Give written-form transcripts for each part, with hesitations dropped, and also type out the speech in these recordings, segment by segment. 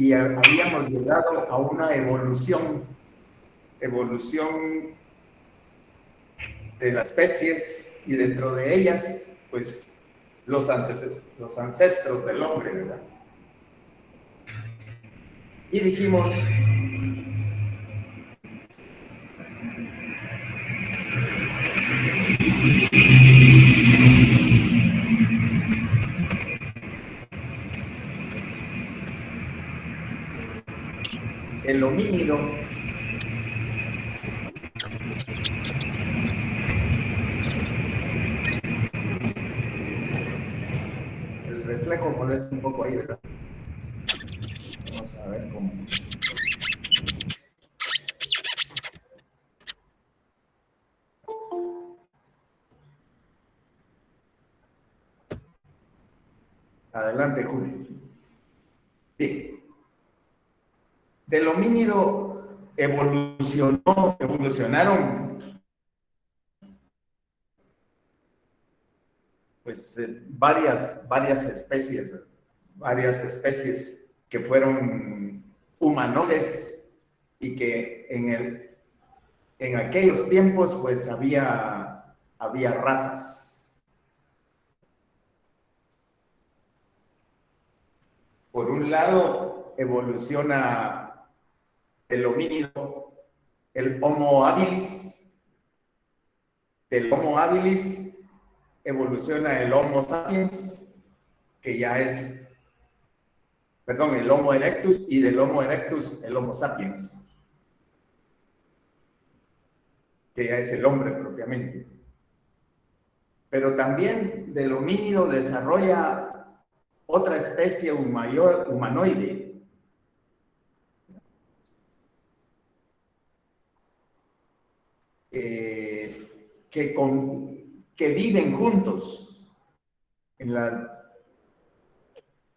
y habíamos llegado a una evolución de las especies, y dentro de ellas, pues, los ancestros del hombre, ¿verdad? Y dijimos, el homínido el reflejo molesta un poco ahí, ¿verdad? Vamos a ver cómo. Adelante, Julio. Bien. Del homínido evolucionaron pues varias especies que fueron humanoides y que en aquellos tiempos pues había razas. Por un lado evoluciona el homínido, el Homo habilis. Del Homo habilis evoluciona el Homo sapiens, que ya es, perdón, el Homo erectus, y del Homo erectus el Homo sapiens, que ya es el hombre propiamente. Pero también del homínido desarrolla otra especie humanoide, que viven juntos,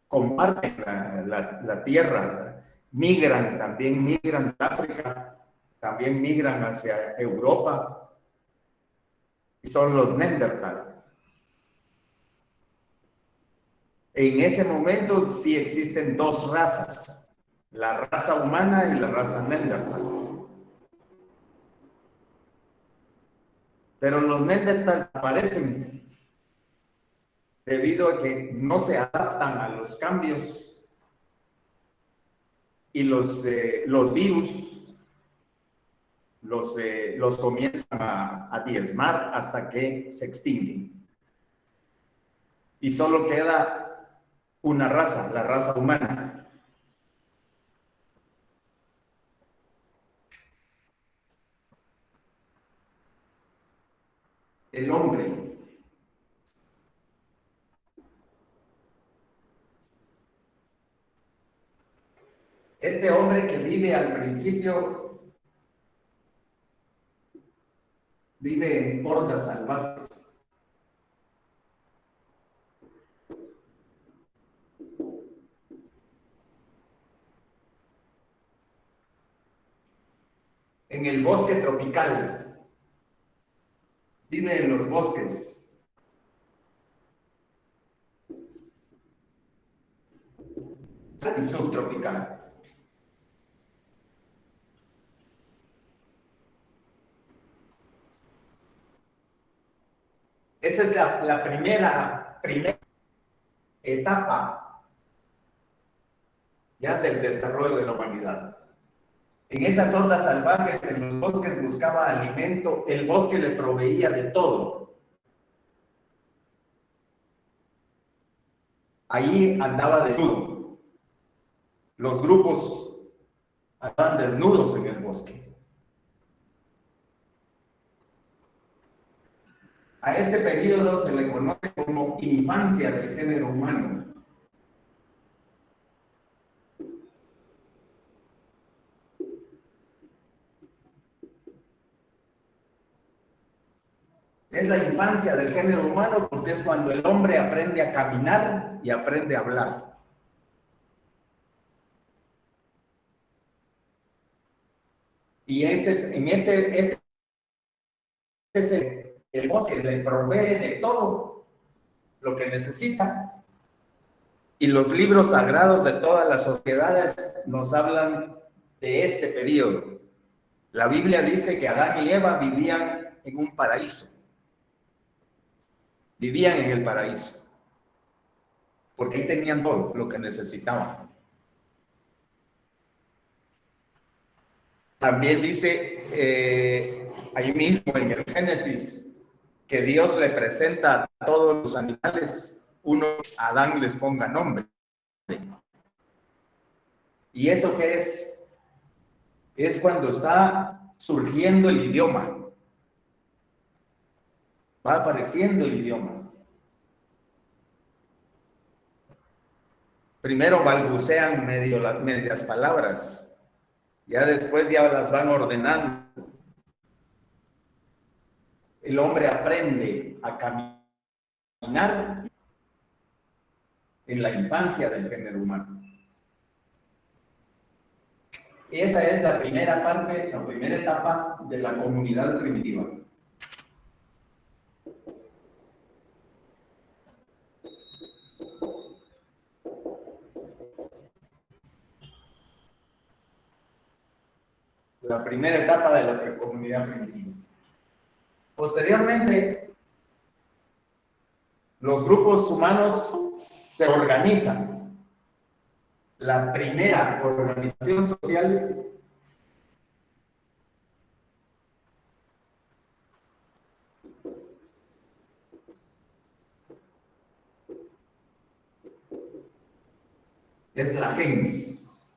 comparten la tierra, también migran de África, también migran hacia Europa, y son los Neandertal. En ese momento sí existen dos razas, la raza humana y la raza Neandertal. Pero los Neandertal aparecen debido a que no se adaptan a los cambios, y los virus los comienzan a diezmar hasta que se extinguen. Y solo queda una raza, la raza humana. El hombre. Este hombre que vive al principio, vive en hordas salvajes. En el bosque tropical. Vive en los bosques. Y subtropical. Esa es la primera etapa ya del desarrollo de la humanidad. En esas hordas salvajes, en los bosques buscaba alimento, el bosque le proveía de todo. Ahí andaba desnudo. Los grupos andaban desnudos en el bosque. A este periodo se le conoce como infancia del género humano. Es la infancia del género humano porque es cuando el hombre aprende a caminar y aprende a hablar. Y el bosque le provee de todo lo que necesita, Y los libros sagrados de todas las sociedades nos hablan de este periodo. La Biblia dice que Adán y Eva vivían en un paraíso. Vivían en el paraíso. Porque ahí tenían todo lo que necesitaban. También dice ahí mismo en el Génesis que Dios le presenta a todos los animales, uno a Adán les ponga nombre. ¿Y eso qué es? Es cuando está surgiendo el idioma. Va apareciendo el idioma. Primero balbucean medias palabras. Ya después ya las van ordenando. El hombre aprende a caminar en la infancia del género humano. Esa es la primera parte, la primera etapa de la comunidad primitiva. La primera etapa de la comunidad primitiva. Posteriormente, los grupos humanos se organizan. La primera organización social es la gens.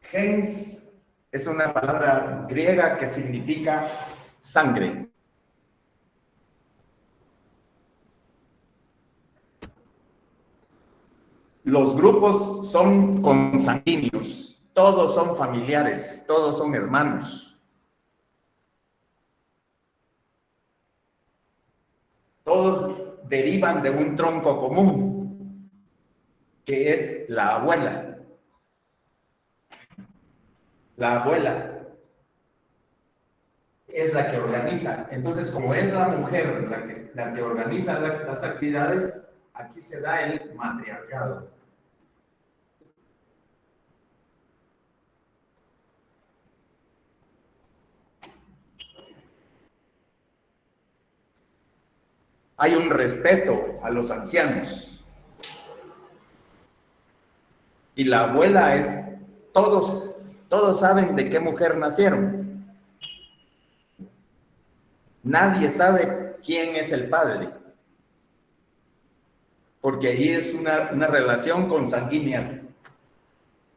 Gens es una palabra griega que significa sangre. Los grupos son consanguíneos, todos son familiares, todos son hermanos. Todos derivan de un tronco común, que es la abuela. La abuela es la que organiza. Entonces, como es la mujer la que organiza las actividades, aquí se da el matriarcado. Hay un respeto a los ancianos. Y la abuela es, todos saben de qué mujer nacieron. Nadie sabe quién es el padre. Porque ahí es una relación consanguínea,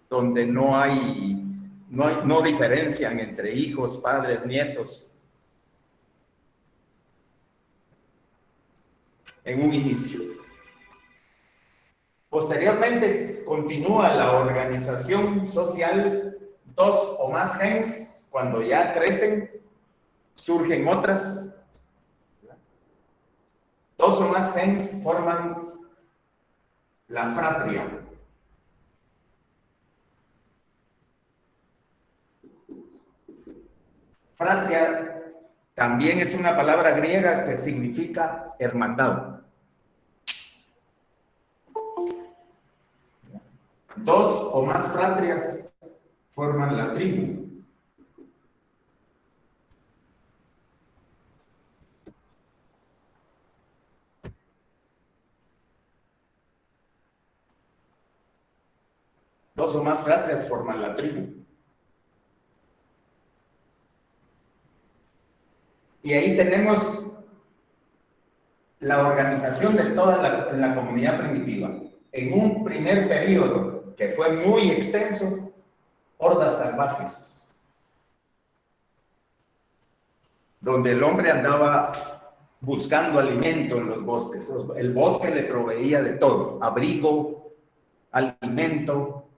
donde no diferencian entre hijos, padres, nietos. En un inicio. Posteriormente continúa la organización social, 2 o más gens, cuando ya crecen, surgen otras. 2 o más gens forman la fratria. Fratria también es una palabra griega que significa hermandad. 2 o más fratrias forman la tribu. Dos o más fratrias forman la tribu. Y ahí tenemos la organización de toda la comunidad primitiva. En un primer periodo, que fue muy extenso, hordas salvajes, donde el hombre andaba buscando alimento en los bosques. El bosque le proveía de todo, abrigo, alimento.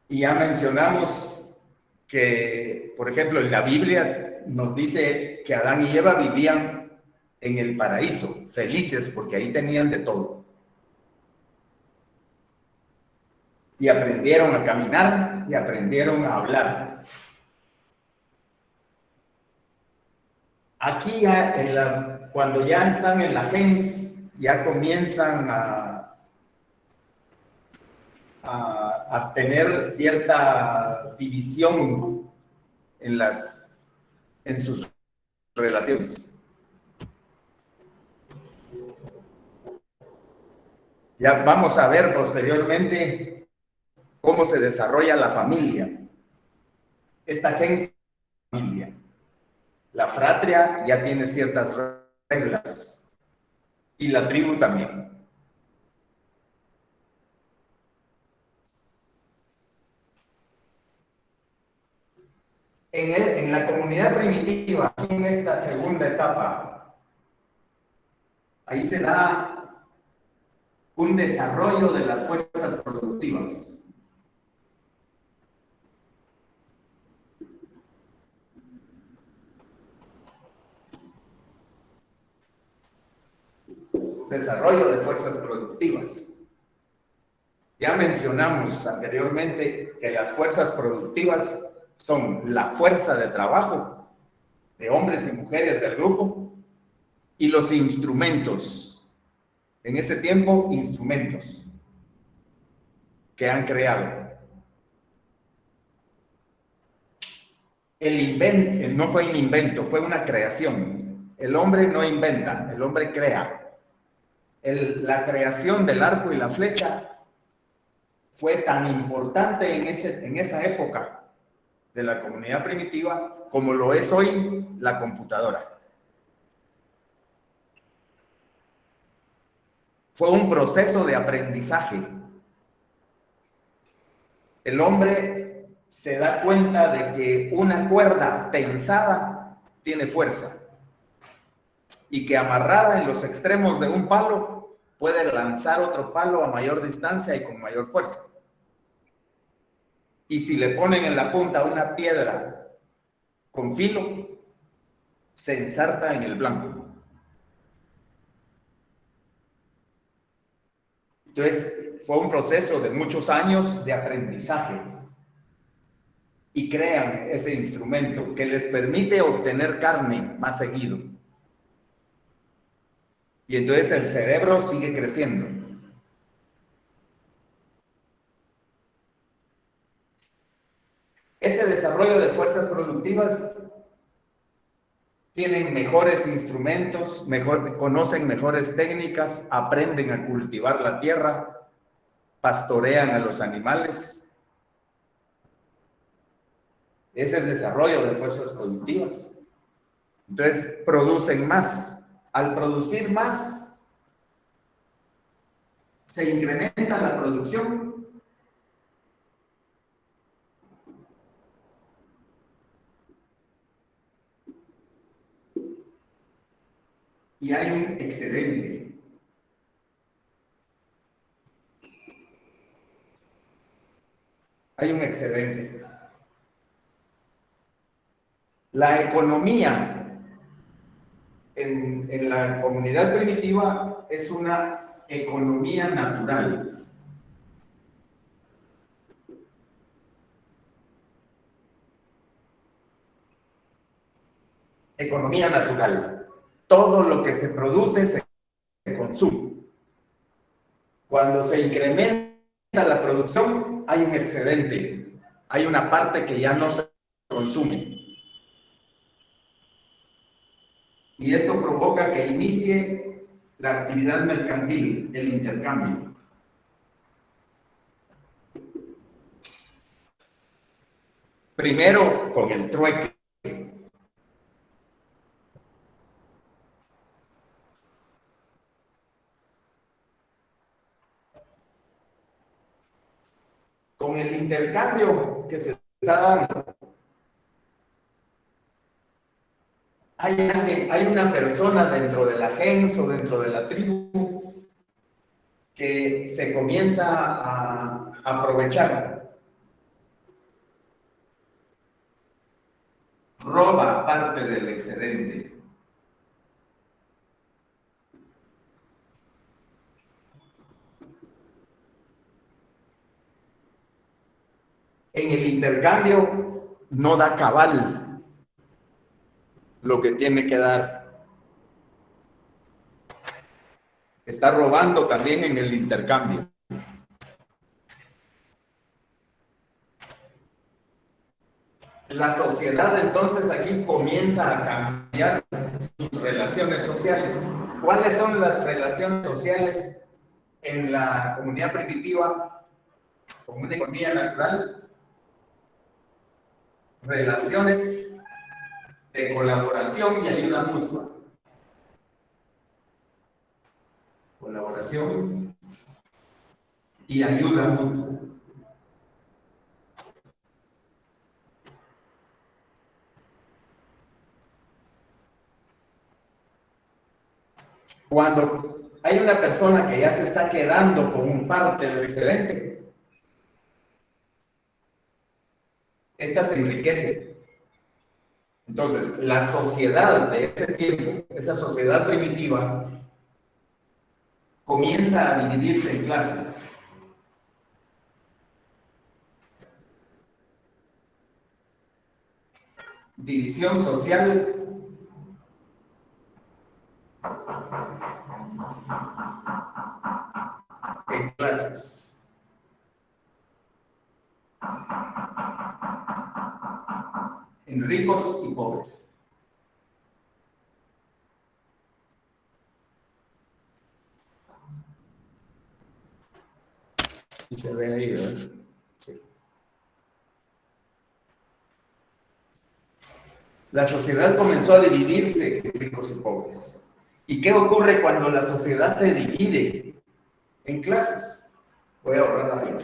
Y ya mencionamos que, por ejemplo, en la Biblia nos dice que Adán y Eva vivían en el paraíso, felices porque ahí tenían de todo. Y aprendieron a caminar y aprendieron a hablar. Aquí ya cuando ya están en la gens, ya comienzan a tener cierta división en sus relaciones. Ya vamos a ver posteriormente cómo se desarrolla la familia. Esta gens familia. La fratria ya tiene ciertas reglas y la tribu también. En la comunidad primitiva, en esta segunda etapa, ahí se da un desarrollo de las fuerzas productivas. Desarrollo de fuerzas productivas. Ya mencionamos anteriormente que las fuerzas productivas son la fuerza de trabajo de hombres y mujeres del grupo y los instrumentos. En ese tiempo, instrumentos que han creado. El invento no fue un invento, fue una creación. El hombre no inventa, el hombre crea. La creación del arco y la flecha fue tan importante en esa época de la comunidad primitiva como lo es hoy la computadora. Fue un proceso de aprendizaje. El hombre se da cuenta de que una cuerda tensada tiene fuerza y que amarrada en los extremos de un palo puede lanzar otro palo a mayor distancia y con mayor fuerza. Y si le ponen en la punta una piedra con filo, se ensarta en el blanco. Entonces, fue un proceso de muchos años de aprendizaje y crean ese instrumento que les permite obtener carne más seguido. Y entonces el cerebro sigue creciendo. Ese desarrollo de fuerzas productivas tienen mejores instrumentos, conocen mejores técnicas, aprenden a cultivar la tierra, pastorean a los animales. Ese es desarrollo de fuerzas productivas. Entonces, producen más. Al producir más, se incrementa la producción. Y hay un excedente. Hay un excedente. La economía en la comunidad primitiva es una economía natural. Economía natural. Todo lo que se produce se consume. Cuando se incrementa la producción, hay un excedente. Hay una parte que ya no se consume. Y esto provoca que inicie la actividad mercantil, el intercambio. Primero con el trueque. Con el intercambio que se está dando. Hay una persona dentro de la gens o dentro de la tribu que se comienza a aprovechar. Roba parte del excedente. En el intercambio no da cabal. lo que tiene que dar. Está robando también en el intercambio. La sociedad entonces aquí comienza a cambiar sus relaciones sociales. ¿Cuáles son las relaciones sociales en la comunidad primitiva, como una economía natural? Relaciones de colaboración y ayuda mutua. Colaboración y ayuda mutua. Cuando hay una persona que ya se está quedando con un parte del excedente, esta se enriquece. Entonces, la sociedad de ese tiempo, esa sociedad primitiva, comienza a dividirse en clases. División social en clases. En ricos y pobres. Y se ve ahí, ¿verdad? Sí. La sociedad comenzó a dividirse en ricos y pobres. ¿Y qué ocurre cuando la sociedad se divide en clases? Voy a ahorrar arriba.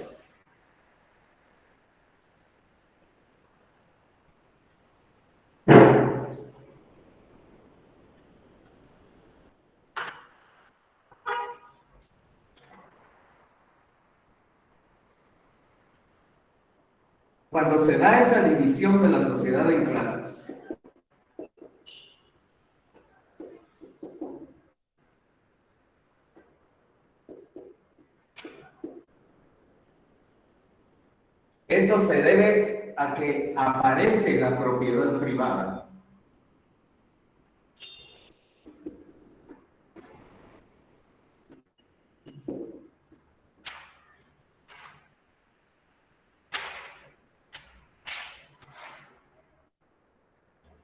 Cuando se da esa división de la sociedad en clases, eso se debe a que aparece la propiedad privada.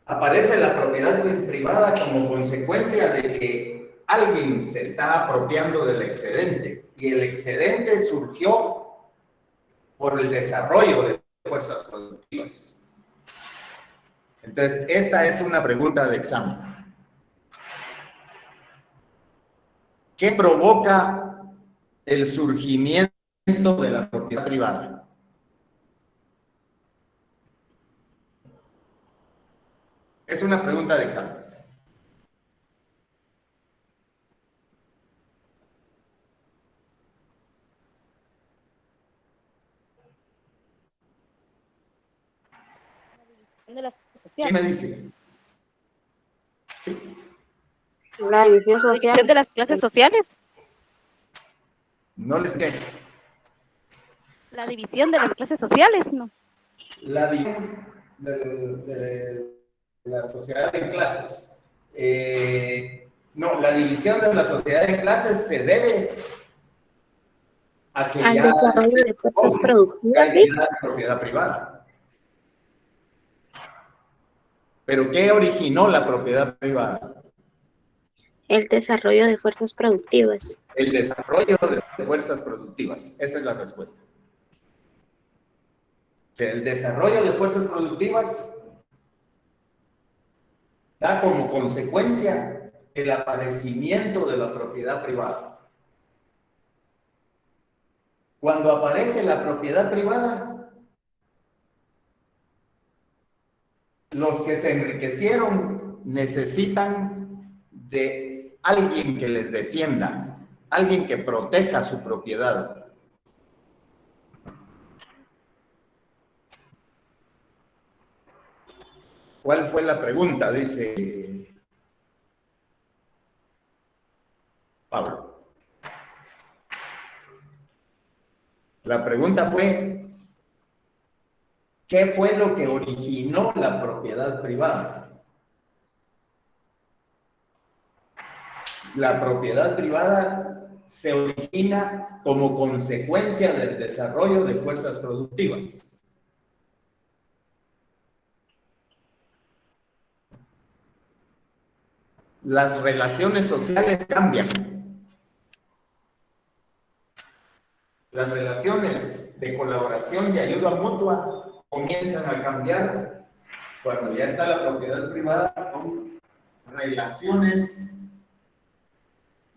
Aparece la propiedad privada como consecuencia de que alguien se está apropiando del excedente y el excedente surgió por el desarrollo de fuerzas productivas. Entonces, esta es una pregunta de examen. ¿Qué provoca el surgimiento de la propiedad privada? Es una pregunta de examen. ¿Quién me dice? ¿Sí? La división La división de las clases sociales. No les qué. La división de las clases sociales, ¿no? La división de la sociedad en clases. No, la división de la sociedad en clases se debe a que al ya desarrollo de fuerzas productivas, hay propiedad privada. ¿Pero qué originó la propiedad privada? el desarrollo de fuerzas productivas. El desarrollo de fuerzas productivas. Esa es la respuesta. O sea, el desarrollo de fuerzas productivas da como consecuencia el aparecimiento de la propiedad privada. Cuando aparece la propiedad privada, los que se enriquecieron necesitan de alguien que les defienda, alguien que proteja su propiedad. ¿Cuál fue la pregunta? Dice Pablo. La pregunta fue, ¿qué fue lo que originó la propiedad privada? la propiedad privada se origina como consecuencia del desarrollo de fuerzas productivas. Las relaciones sociales cambian. Las relaciones de colaboración y ayuda mutua comienzan a cambiar cuando ya está la propiedad privada con relaciones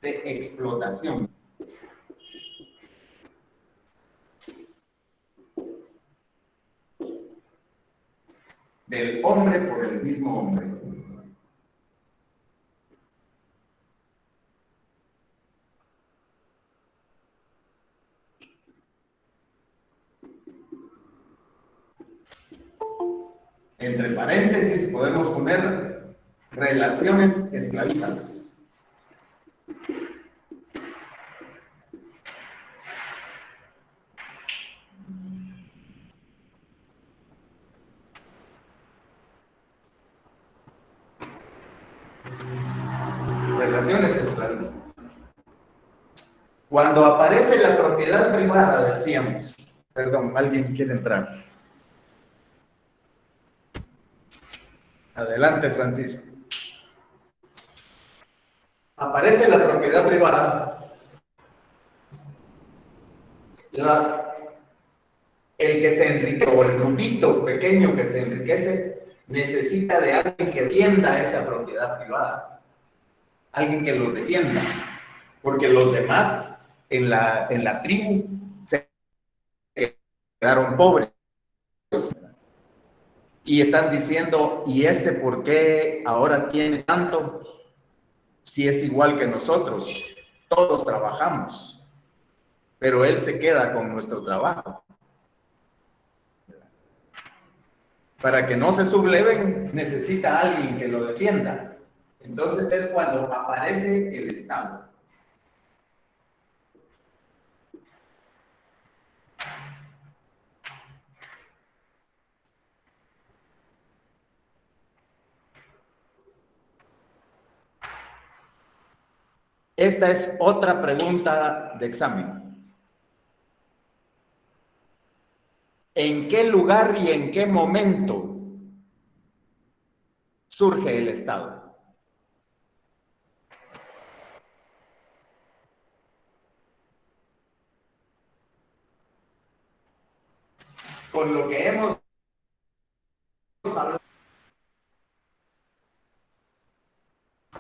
de explotación. Del hombre por el mismo hombre. Entre paréntesis podemos poner relaciones esclavistas. Relaciones esclavistas. Cuando aparece la propiedad privada, decíamos, perdón, alguien quiere entrar. Adelante, Francisco. Aparece la propiedad privada. El que se enriquece, o el grupito pequeño que se enriquece, necesita de alguien que defienda esa propiedad privada. Alguien que los defienda. Porque los demás en la tribu se quedaron pobres. Y están diciendo, ¿y este por qué ahora tiene tanto? Si es igual que nosotros, todos trabajamos, pero él se queda con nuestro trabajo. Para que no se subleven, necesita alguien que lo defienda. Entonces es cuando aparece el Estado. Esta es otra pregunta de examen. ¿En qué lugar y en qué momento surge el Estado? Con lo que hemos hablado.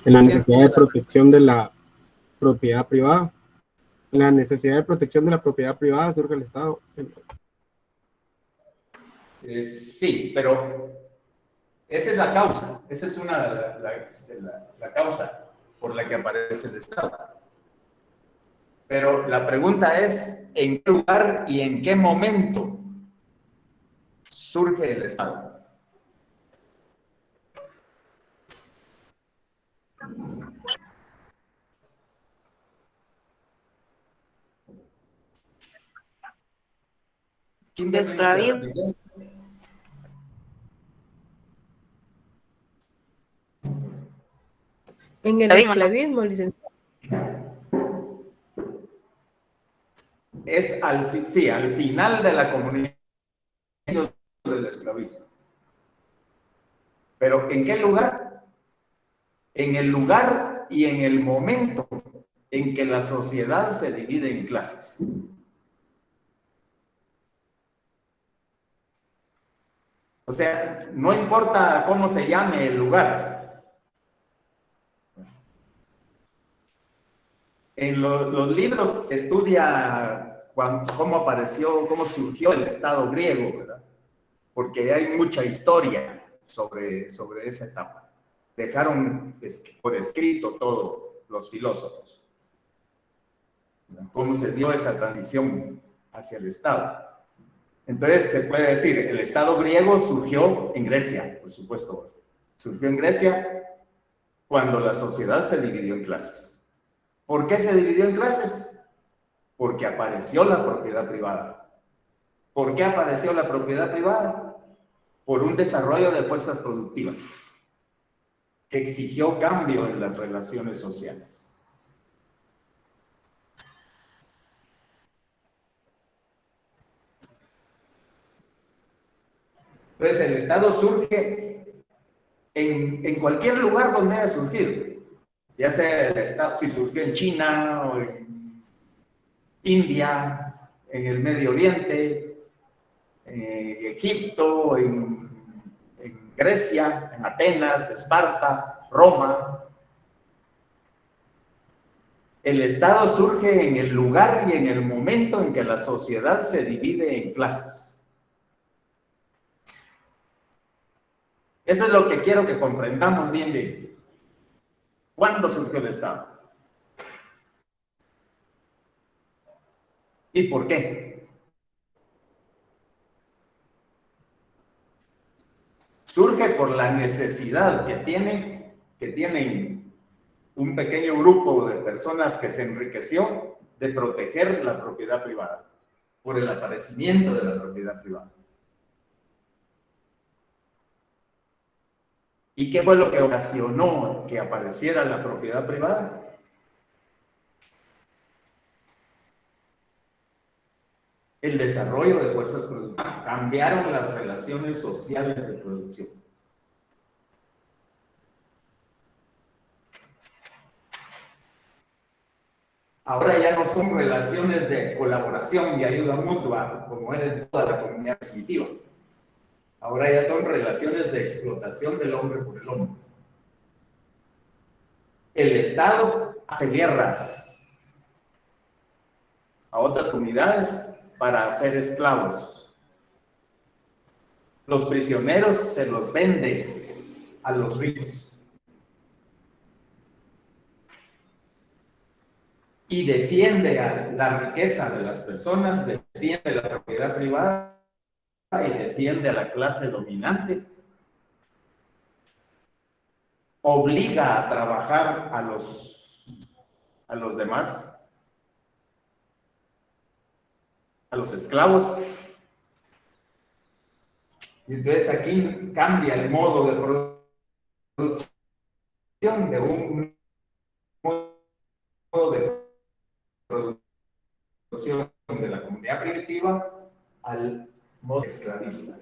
En la necesidad de protección de la propiedad privada. En la necesidad de protección de la propiedad privada surge el Estado. Sí, pero esa es la causa. Esa es una de la causa por la que aparece el Estado. Pero la pregunta es, ¿en qué lugar y en qué momento surge el Estado? Esclavismo. En el esclavismo, licenciado. Es al final de la comunidad del esclavismo. Pero ¿en qué lugar? En el lugar y en el momento en que la sociedad se divide en clases. O sea, no importa cómo se llame el lugar. En los libros se estudia cómo apareció, cómo surgió el Estado griego, ¿verdad? Porque hay mucha historia sobre esa etapa. Dejaron por escrito todos los filósofos, ¿verdad? Cómo se dio esa transición hacia el Estado. Entonces se puede decir, el Estado griego surgió en Grecia, por supuesto. Surgió en Grecia cuando la sociedad se dividió en clases. ¿Por qué se dividió en clases? Porque apareció la propiedad privada. ¿Por qué apareció la propiedad privada? Por un desarrollo de fuerzas productivas que exigió cambio en las relaciones sociales. Entonces, el Estado surge en cualquier lugar donde haya surgido. Ya sea el Estado, si surgió en China o en India, en el Medio Oriente, en Egipto, en Grecia, en Atenas, Esparta, Roma. El Estado surge en el lugar y en el momento en que la sociedad se divide en clases. Eso es lo que quiero que comprendamos bien bien. ¿Cuándo surgió el Estado? ¿Y por qué? Surge por la necesidad que tienen un pequeño grupo de personas que se enriqueció de proteger la propiedad privada, por el aparecimiento de la propiedad privada. ¿Y qué fue lo que ocasionó que apareciera la propiedad privada? El desarrollo de fuerzas productivas. Cambiaron las relaciones sociales de producción. Ahora ya no son relaciones de colaboración y ayuda mutua, como era en toda la comunidad primitiva. Ahora ya son relaciones de explotación del hombre por el hombre. El Estado hace guerras a otras comunidades para hacer esclavos. Los prisioneros se los vende a los ricos. Y defiende a la riqueza de las personas, defiende la propiedad privada y defiende a la clase dominante. Obliga a trabajar a los demás, a los esclavos. Y entonces aquí cambia el modo de producción de un modo de producción de la comunidad primitiva al modo esclavista.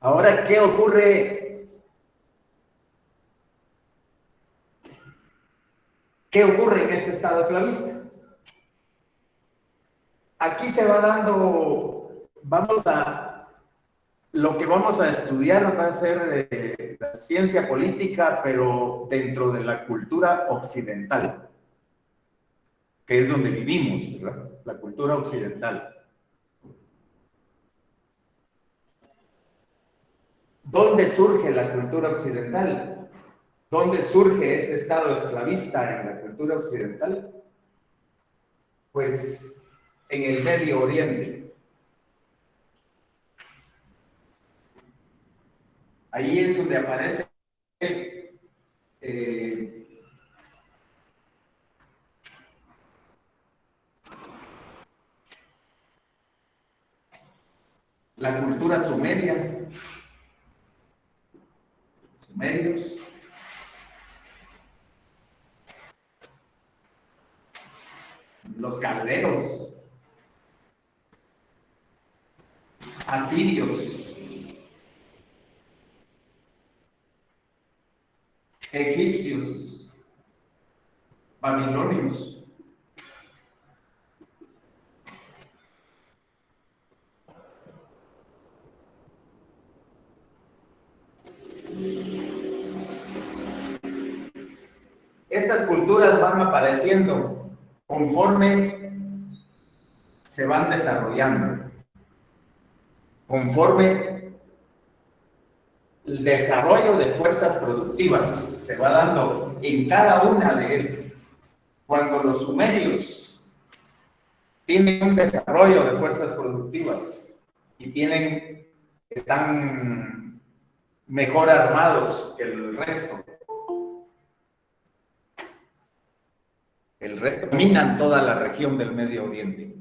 Ahora, ¿qué ocurre? ¿Qué ocurre en este estado esclavista? Aquí se va dando, lo que vamos a estudiar va a ser la ciencia política, pero dentro de la cultura occidental, que es donde vivimos, ¿verdad? La cultura occidental. ¿Dónde surge la cultura occidental? ¿Dónde surge ese estado esclavista en la cultura occidental? Pues en el Medio Oriente. Ahí es donde aparece la cultura sumeria, sumerios, los caldeos, asirios, egipcios, babilonios. Estas culturas van apareciendo conforme se van desarrollando, conforme el desarrollo de fuerzas productivas se va dando en cada una de estas. Cuando los sumerios tienen un desarrollo de fuerzas productivas y están mejor armados que el resto, El resto dominan toda la región del Medio Oriente.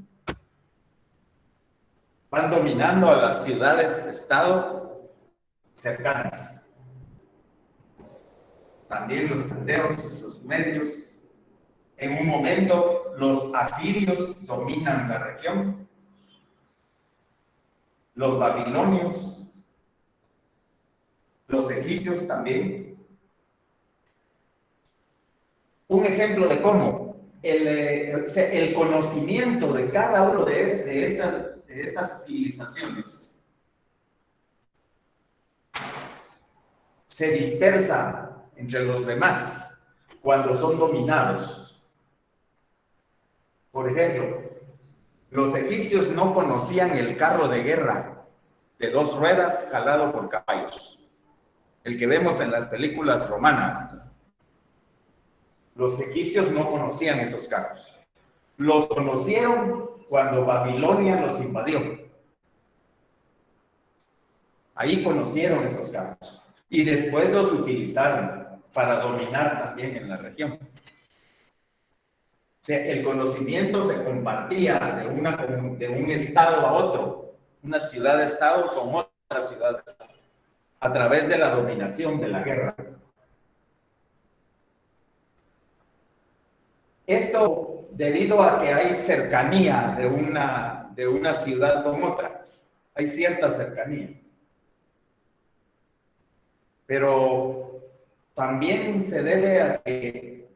Van dominando a las ciudades-estado cercanas. También los caldeos, los medios. En un momento, los asirios dominan la región. Los babilonios. Los egipcios también. Un ejemplo de cómo el conocimiento de cada uno de estas civilizaciones se dispersa entre los demás cuando son dominados. Por ejemplo, los egipcios no conocían el carro de guerra de 2 ruedas jalado por caballos, el que vemos en las películas romanas. Los egipcios no conocían esos carros. Los conocieron cuando Babilonia los invadió. Ahí conocieron esos carros. Y después los utilizaron para dominar también en la región. O sea, el conocimiento se compartía de un estado a otro, una ciudad-estado con otra ciudad-estado, a través de la dominación de la guerra. Esto debido a que hay cercanía de una ciudad con otra. Hay cierta cercanía. Pero también se debe a que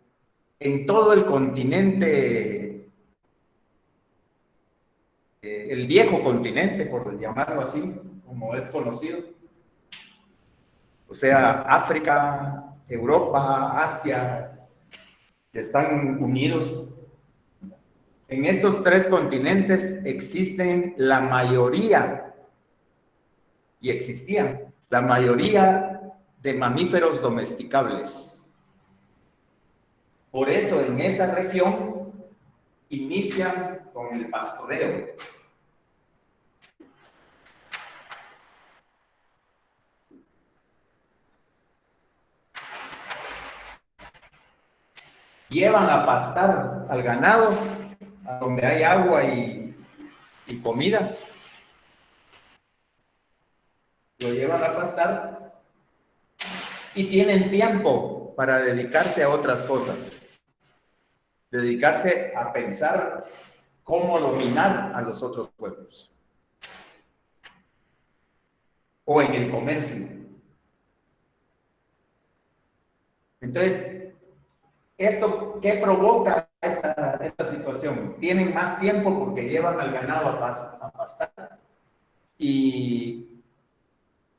en todo el continente, el viejo continente, por llamarlo así, como es conocido, o sea, África, Europa, Asia, que están unidos. En estos 3 continentes existen la mayoría, y existían, la mayoría de mamíferos domesticables. Por eso en esa región inician con el pastoreo. Llevan a pastar al ganado a donde hay agua y comida. Lo llevan a pastar y tienen tiempo para dedicarse a otras cosas. Dedicarse a pensar cómo dominar a los otros pueblos. O en el comercio. Entonces, ¿esto qué provoca esta situación? Tienen más tiempo porque llevan al ganado a pastar. Y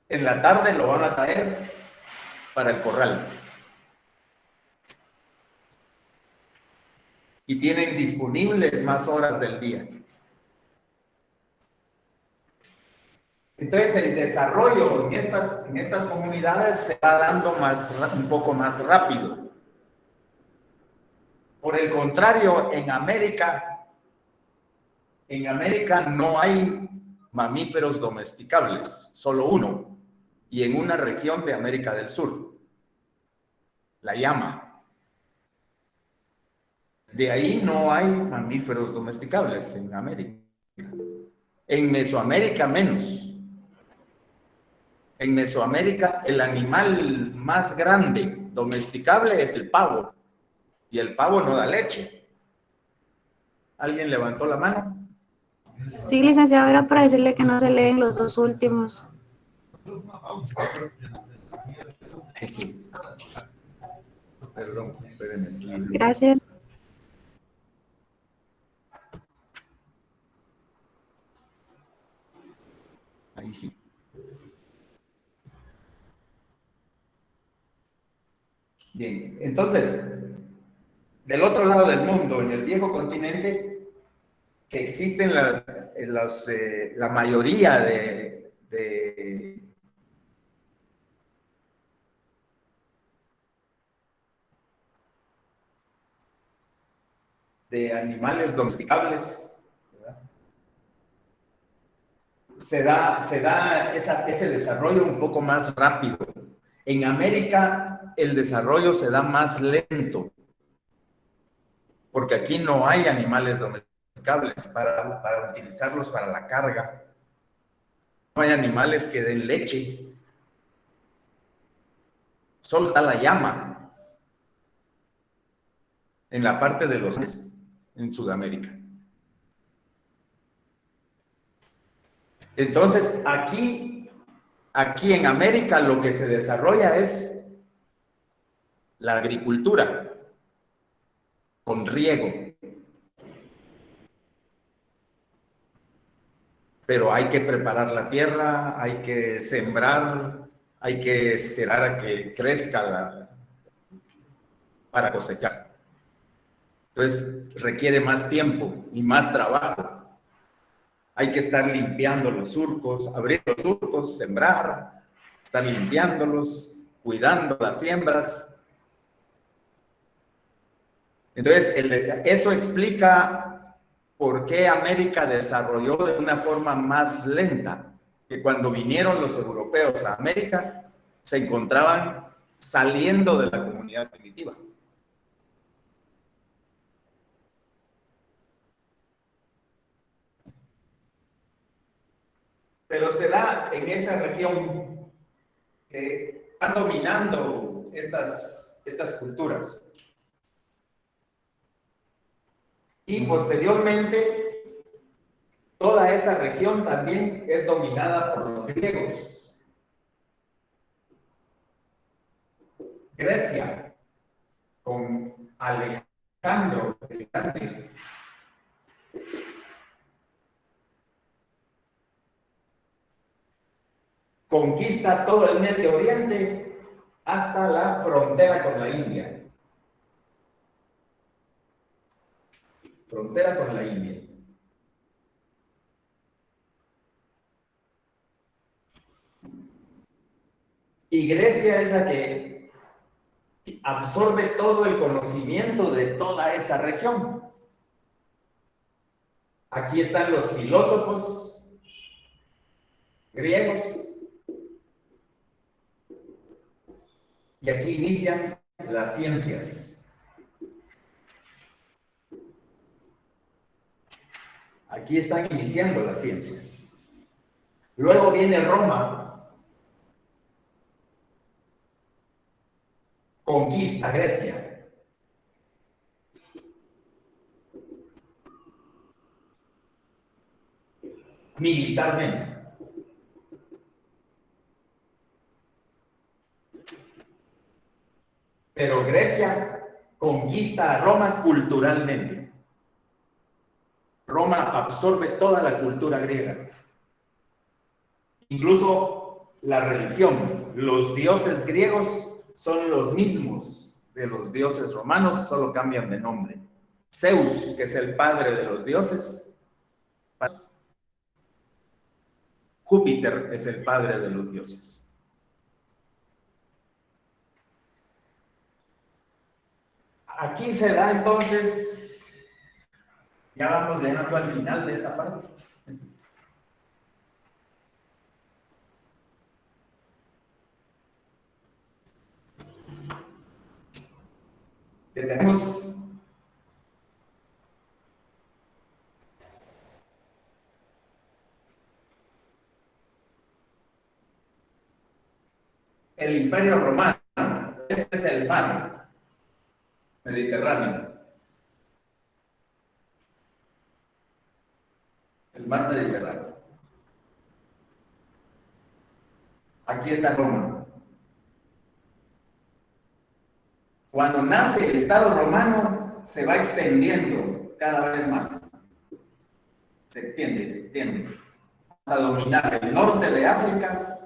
en la tarde lo van a traer para el corral. Y tienen disponibles más horas del día. Entonces el desarrollo en estas comunidades se va dando un poco más rápido. Por el contrario, en América no hay mamíferos domesticables, solo uno, y en una región de América del Sur, la llama. De ahí no hay mamíferos domesticables en América. En Mesoamérica menos. En Mesoamérica el animal más grande domesticable es el pavo. Y el pavo no da leche. ¿Alguien levantó la mano? Sí, licenciado, era para decirle que no se leen los 2 últimos. Perdón, espérenme. Gracias. Ahí sí. Bien, entonces, del otro lado del mundo, en el viejo continente, que existen la mayoría de animales domesticables, ¿verdad? Se da ese desarrollo un poco más rápido. En América el desarrollo se da más lento. porque aquí no hay animales domesticables para utilizarlos para la carga. No hay animales que den leche. Solo está la llama en la parte de los Andes, en Sudamérica. Entonces, aquí en América lo que se desarrolla es la agricultura con riego. Pero hay que preparar la tierra, hay que sembrar, hay que esperar a que crezca para cosechar. Entonces requiere más tiempo y más trabajo. Hay que estar limpiando los surcos, abrir los surcos, sembrar, estar limpiándolos, cuidando las siembras. Entonces, eso explica por qué América desarrolló de una forma más lenta, que cuando vinieron los europeos a América, se encontraban saliendo de la comunidad primitiva. Pero se da en esa región que van dominando estas culturas. Y posteriormente, toda esa región también es dominada por los griegos. Grecia, con Alejandro el Grande, conquista todo el Medio Oriente hasta la frontera con la India. Frontera con la India. Y Grecia es la que absorbe todo el conocimiento de toda esa región. Aquí están los filósofos griegos. Y aquí inician las ciencias. Aquí están iniciando las ciencias. Luego viene Roma. Conquista Grecia. Militarmente. Pero Grecia conquista a Roma culturalmente. Roma absorbe toda la cultura griega. Incluso la religión. Los dioses griegos son los mismos de los dioses romanos, solo cambian de nombre. Zeus, que es el padre de los dioses. Júpiter es el padre de los dioses. Aquí se da entonces, ya vamos llegando al final de esta parte. Que tenemos el Imperio Romano. Este es el mar Mediterráneo. El mar Mediterráneo. Aquí está Roma. Cuando nace el Estado romano, se va extendiendo cada vez más. Se extiende. Hasta dominar el norte de África,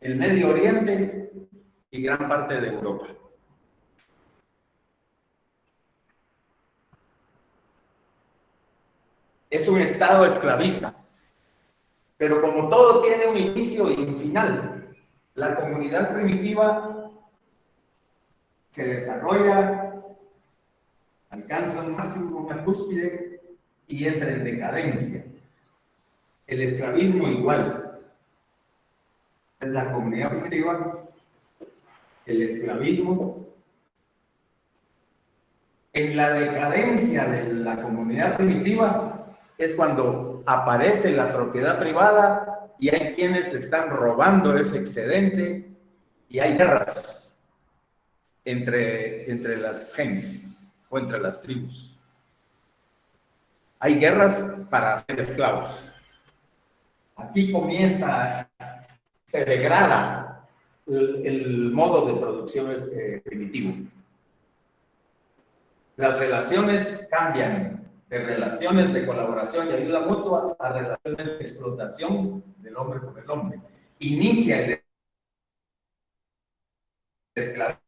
el Medio Oriente y gran parte de Europa. Es un Estado esclavista. Pero como todo tiene un inicio y un final, la comunidad primitiva se desarrolla, alcanza un máximo, una cúspide y entra en decadencia. El esclavismo igual. En la comunidad primitiva, el esclavismo En la decadencia de la comunidad primitiva es cuando aparece la propiedad privada y hay quienes están robando ese excedente y hay guerras entre las gens o entre las tribus. Hay guerras para ser esclavos. Aquí comienza, se degrada el modo de producción primitivo. Las relaciones cambian de relaciones de colaboración y ayuda mutua a relaciones de explotación del hombre por el hombre. Inicia el esclavismo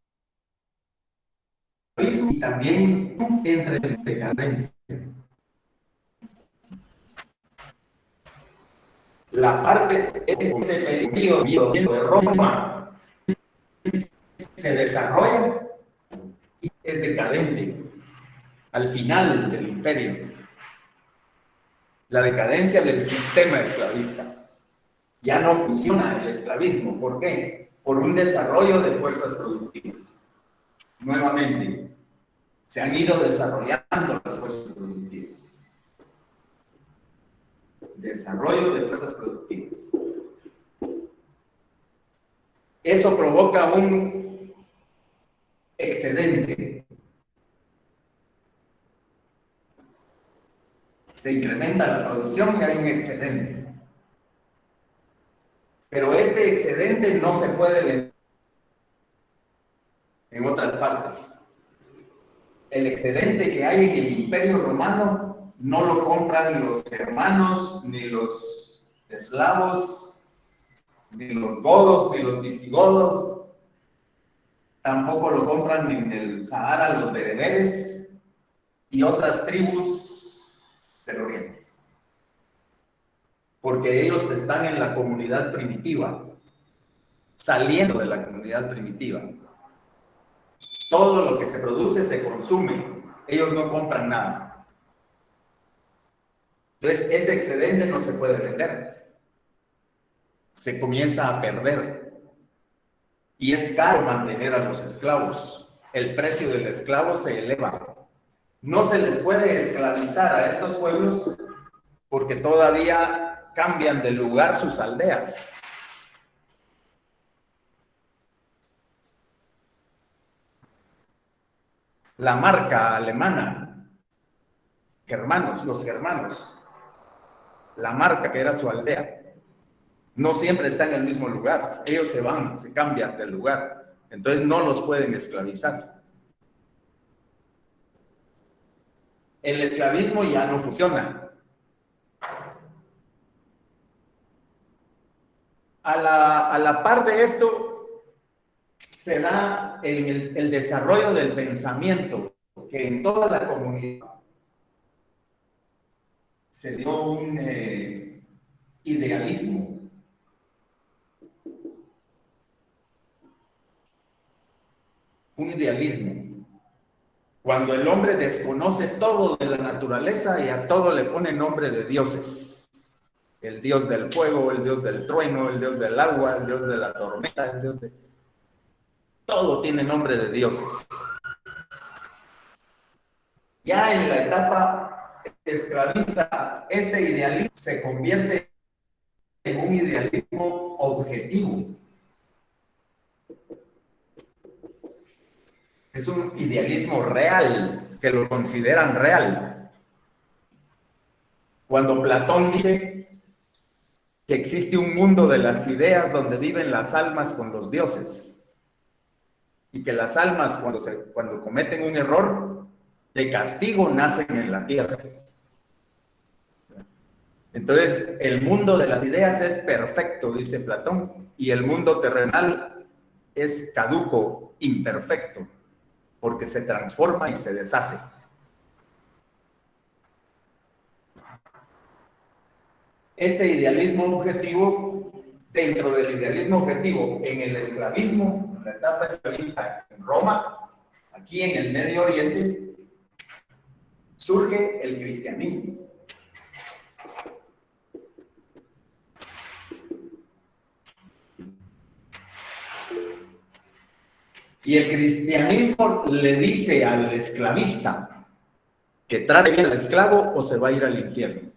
y también entra en decadencia. La parte de este periodo de Roma se desarrolla y es decadente al final del imperio. La decadencia del sistema esclavista. Ya no funciona el esclavismo. ¿Por qué? Por un desarrollo de fuerzas productivas. Nuevamente, se han ido desarrollando las fuerzas productivas. Desarrollo de fuerzas productivas. Eso provoca un excedente. Se incrementa la producción y hay un excedente. Pero este excedente no se puede vender en otras partes. El excedente que hay en el Imperio Romano no lo compran los germanos, ni los eslavos, ni los godos, ni los visigodos. Tampoco lo compran en el Sahara los bereberes y otras tribus del Oriente. Porque ellos están en la comunidad primitiva, saliendo de la comunidad primitiva. Todo lo que se produce se consume. Ellos no compran nada. Entonces, ese excedente no se puede vender. Se comienza a perder. Y es caro mantener a los esclavos. El precio del esclavo se eleva. No se les puede esclavizar a estos pueblos porque todavía cambian de lugar sus aldeas. La marca alemana, los germanos, la marca que era su aldea, no siempre está en el mismo lugar. Ellos se van, se cambian del lugar. Entonces no los pueden esclavizar. El esclavismo ya no funciona. A la par de esto, se da el desarrollo del pensamiento, que en toda la comunidad se dio un idealismo. Un idealismo. Cuando el hombre desconoce todo de la naturaleza y a todo le pone nombre de dioses. El dios del fuego, el dios del trueno, el dios del agua, el dios de la tormenta, el dios de... Todo tiene nombre de dioses. Ya en la etapa esclavista, este idealismo se convierte en un idealismo objetivo. Es un idealismo real, que lo consideran real. Cuando Platón dice que existe un mundo de las ideas donde viven las almas con los dioses, y que las almas cuando cometen un error, de castigo nacen en la tierra. Entonces, el mundo de las ideas es perfecto, dice Platón, y el mundo terrenal es caduco, imperfecto, porque se transforma y se deshace. Este idealismo objetivo, dentro del idealismo objetivo, en el esclavismo, en la etapa esclavista en Roma, aquí en el Medio Oriente, surge el cristianismo. Y el cristianismo le dice al esclavista que trate bien al esclavo o se va a ir al infierno.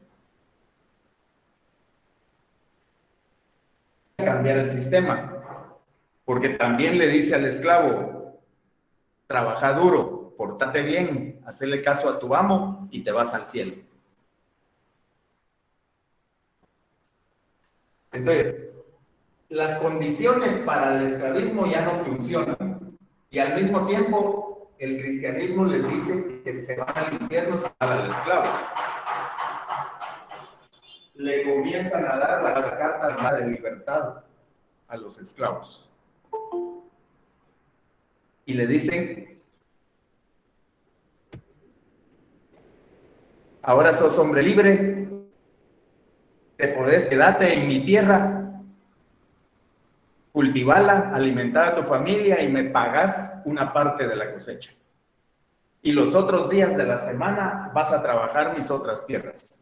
Cambiar el sistema, porque también le dice al esclavo, trabaja duro, pórtate bien, hazle caso a tu amo y te vas al cielo. Entonces, las condiciones para el esclavismo ya no funcionan y al mismo tiempo el cristianismo les dice que se van al infierno al esclavo. Le comienzan a dar la carta de libertad a los esclavos y le dicen: ahora sos hombre libre, te podés quedarte en mi tierra, cultivarla, alimentar a tu familia y me pagás una parte de la cosecha. Y los otros días de la semana vas a trabajar mis otras tierras.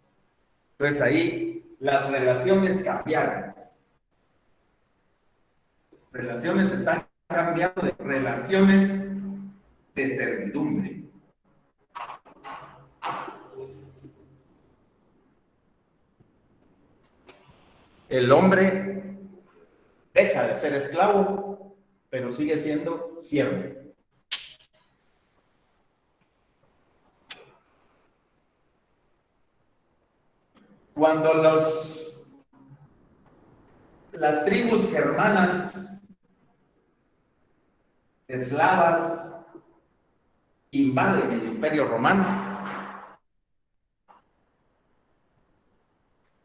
Entonces ahí las relaciones cambiaron. Relaciones están cambiando de relaciones de servidumbre. El hombre deja de ser esclavo, pero sigue siendo siervo. Cuando las tribus germanas eslavas invaden el Imperio Romano,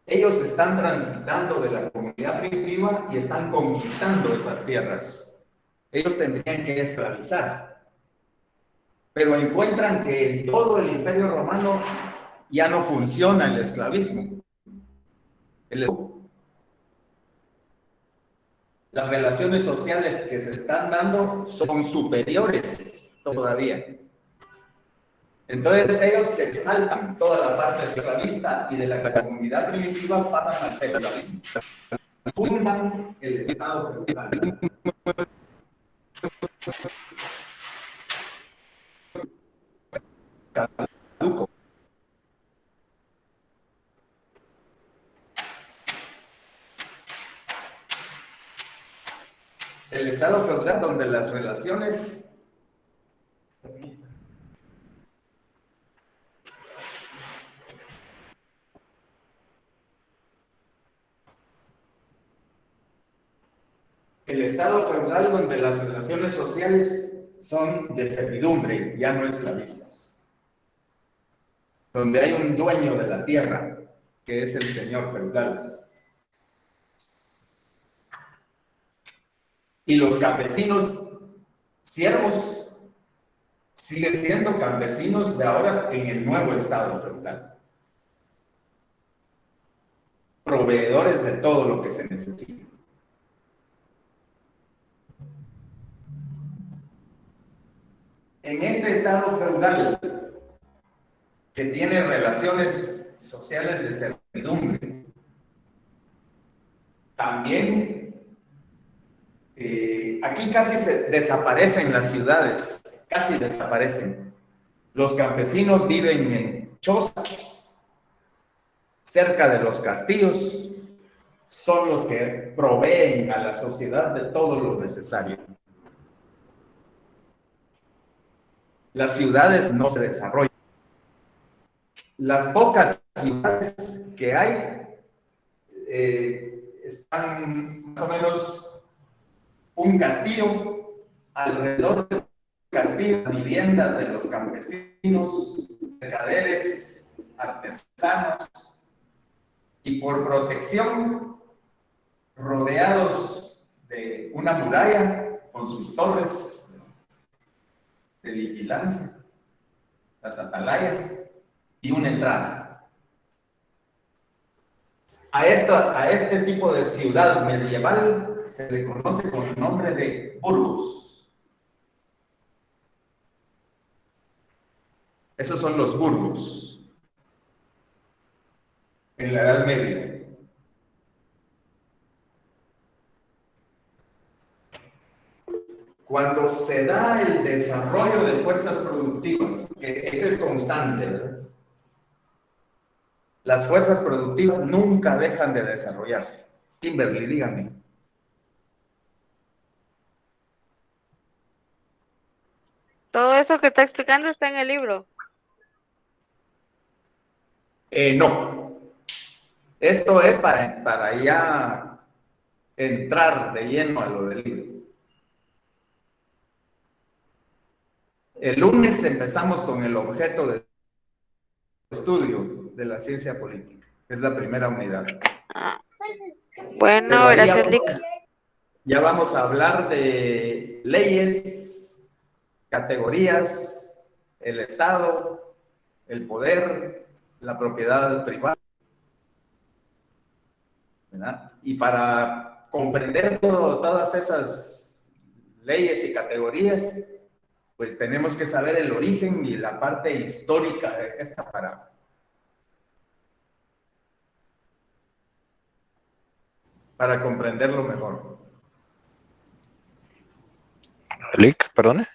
ellos están transitando de la comunidad primitiva y están conquistando esas tierras. Ellos tendrían que esclavizar, pero encuentran que en todo el Imperio Romano ya no funciona el esclavismo. Las relaciones sociales que se están dando son superiores todavía. Entonces ellos se saltan toda la parte esclavista y de la comunidad primitiva pasan al feudalismo. Fundan el Estado feudal. Caduco. El Estado feudal donde las relaciones donde las relaciones sociales son de servidumbre, ya no esclavistas. Donde hay un dueño de la tierra, que es el señor feudal. Y los campesinos siervos siguen siendo campesinos de ahora en el nuevo estado feudal. Proveedores de todo lo que se necesita. En este estado feudal, que tiene relaciones sociales de servidumbre, también aquí casi se desaparecen las ciudades, casi desaparecen. Los campesinos viven en chozas, cerca de los castillos, son los que proveen a la sociedad de todo lo necesario. Las ciudades no se desarrollan. Las pocas ciudades que hay están más o menos un castillo, alrededor del castillo, viviendas de los campesinos, mercaderes, artesanos, y por protección, rodeados de una muralla con sus torres de vigilancia, las atalayas y una entrada. A este tipo de ciudad medieval se le conoce con el nombre de burgos. Esos son los burgos en la Edad Media. Cuando se da el desarrollo de fuerzas productivas, que ese es constante, ¿verdad? Las fuerzas productivas nunca dejan de desarrollarse. Kimberly, dígame. Todo eso que está explicando está en el libro. No. Esto es para ya entrar de lleno a lo del libro. El lunes empezamos con el objeto de estudio de la ciencia política. Es la primera unidad. Bueno, Pero ahí gracias, Lick. ya vamos a hablar de leyes, categorías, el Estado, el poder, la propiedad privada, ¿verdad? Y para comprender todas esas leyes y categorías, pues tenemos que saber el origen y la parte histórica de esta para comprenderlo mejor. Lick, perdone.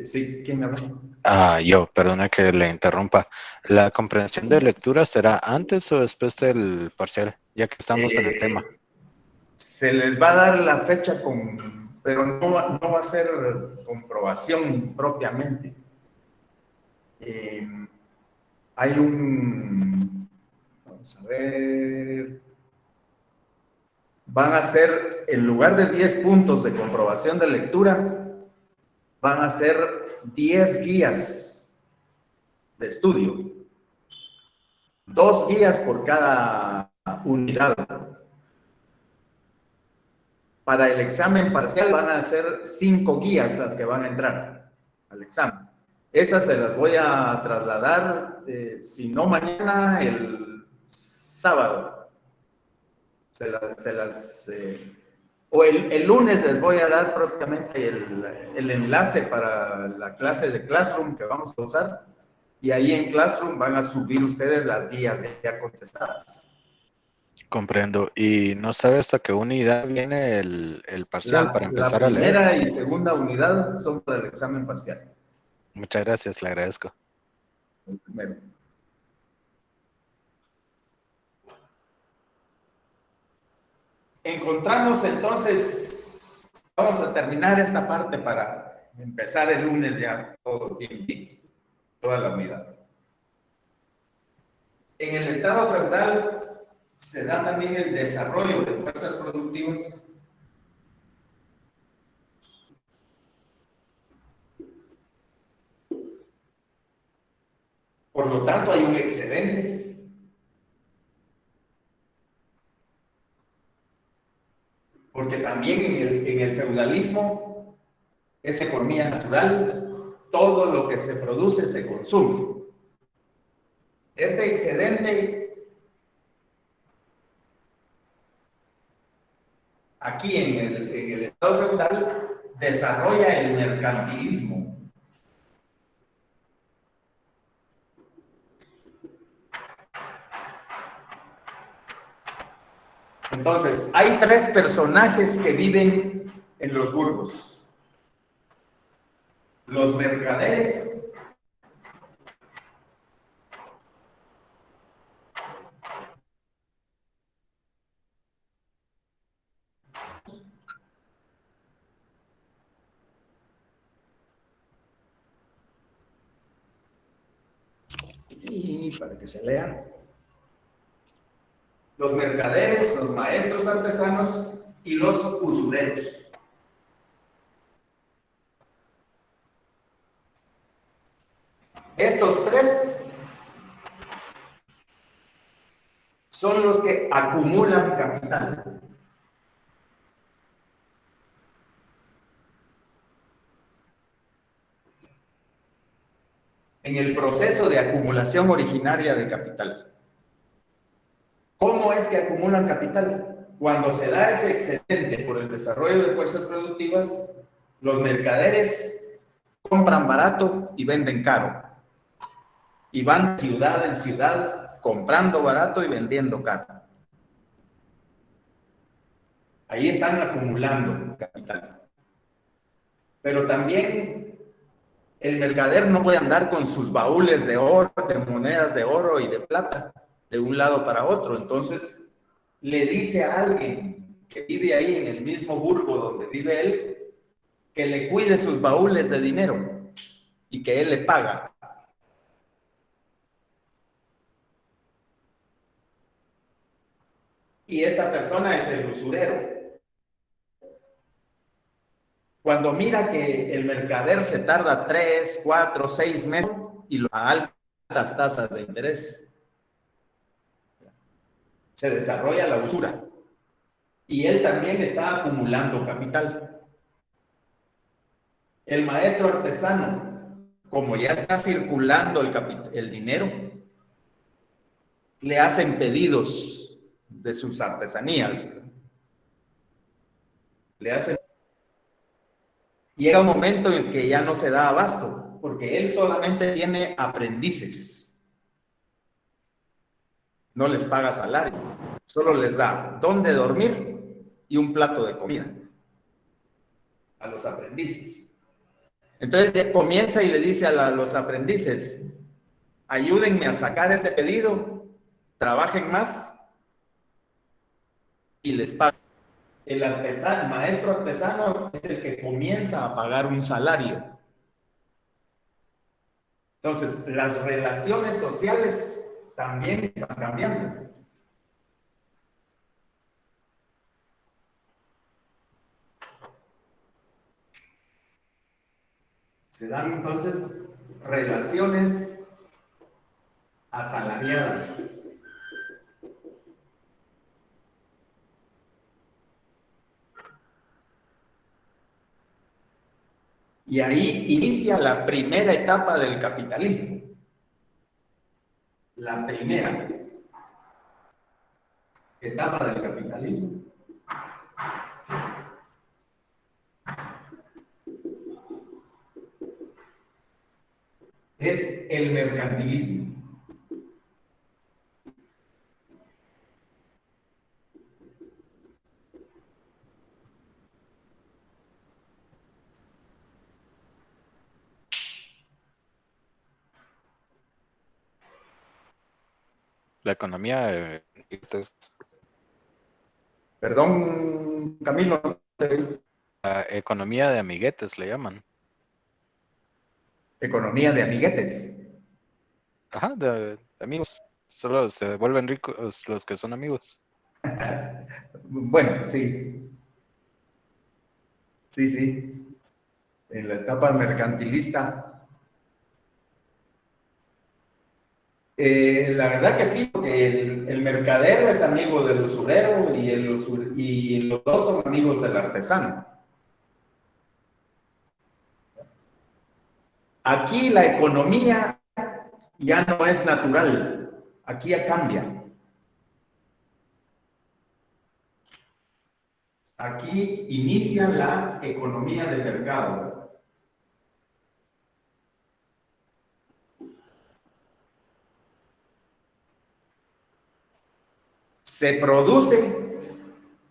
Sí, ¿quién me habla? Yo, perdone que le interrumpa. ¿La comprensión de lectura será antes o después del parcial? Ya que estamos en el tema. Se les va a dar la fecha pero no va a ser comprobación propiamente. Hay vamos a ver, van a ser, en lugar de 10 puntos de comprobación de lectura, van a ser 10 guías de estudio. 2 guías por cada unidad. Para el examen parcial van a ser 5 guías las que van a entrar al examen. Esas se las voy a trasladar, si no mañana, el sábado. O el lunes les voy a dar propiamente el enlace para la clase de Classroom que vamos a usar. Y ahí en Classroom van a subir ustedes las guías ya contestadas. Comprendo. ¿Y no sabe hasta qué unidad viene el parcial para empezar a leer? La primera y segunda unidad son para el examen parcial. Muchas gracias, le agradezco. El primero. Encontramos entonces, vamos a terminar esta parte para empezar el lunes ya todo bien, toda la unidad. En el Estado feudal se da también el desarrollo de fuerzas productivas. Por lo tanto, hay un excedente. Porque también en el feudalismo es economía natural, todo lo que se produce se consume. Este excedente, aquí en el Estado feudal, desarrolla el mercantilismo. Entonces, hay 3 personajes que viven en los burgos. Los mercaderes, y para que se lea, los mercaderes, los maestros artesanos y los usureros. Estos 3 son los que acumulan capital. En el proceso de acumulación originaria de capital. ¿Cómo es que acumulan capital? Cuando se da ese excedente por el desarrollo de fuerzas productivas, los mercaderes compran barato y venden caro. Y van de ciudad en ciudad comprando barato y vendiendo caro. Ahí están acumulando capital. Pero también el mercader no puede andar con sus baúles de oro, de monedas de oro y de plata, de un lado para otro. Entonces, le dice a alguien que vive ahí en el mismo burgo donde vive él, que le cuide sus baúles de dinero y que él le paga. Y esta persona es el usurero. Cuando mira que el mercader se tarda 3, 4, 6 meses y a altas tasas de interés, se desarrolla la usura. Y él también está acumulando capital. El maestro artesano, como ya está circulando el dinero, le hacen pedidos de sus artesanías. Le hacen. Llega un momento en que ya no se da abasto, porque él solamente tiene aprendices. No les paga salario, solo les da dónde dormir y un plato de comida a los aprendices. Entonces comienza y le dice a los aprendices, ayúdenme a sacar este pedido, trabajen más y les pagan. El maestro artesano es el que comienza a pagar un salario. Entonces, las relaciones sociales también están cambiando. Se dan entonces relaciones asalariadas. Y ahí inicia la primera etapa del capitalismo. La primera etapa del capitalismo es el mercantilismo. La economía Perdón, Camilo. la economía de amiguetes le llaman. Economía de amiguetes. Ajá, de amigos. Solo se vuelven ricos los que son amigos. Bueno, sí. Sí, sí. En la etapa mercantilista. La verdad que sí, porque el mercader es amigo del usurero y los dos son amigos del artesano. Aquí la economía ya no es natural, aquí ya cambia. Aquí inicia la economía de mercado. Se produce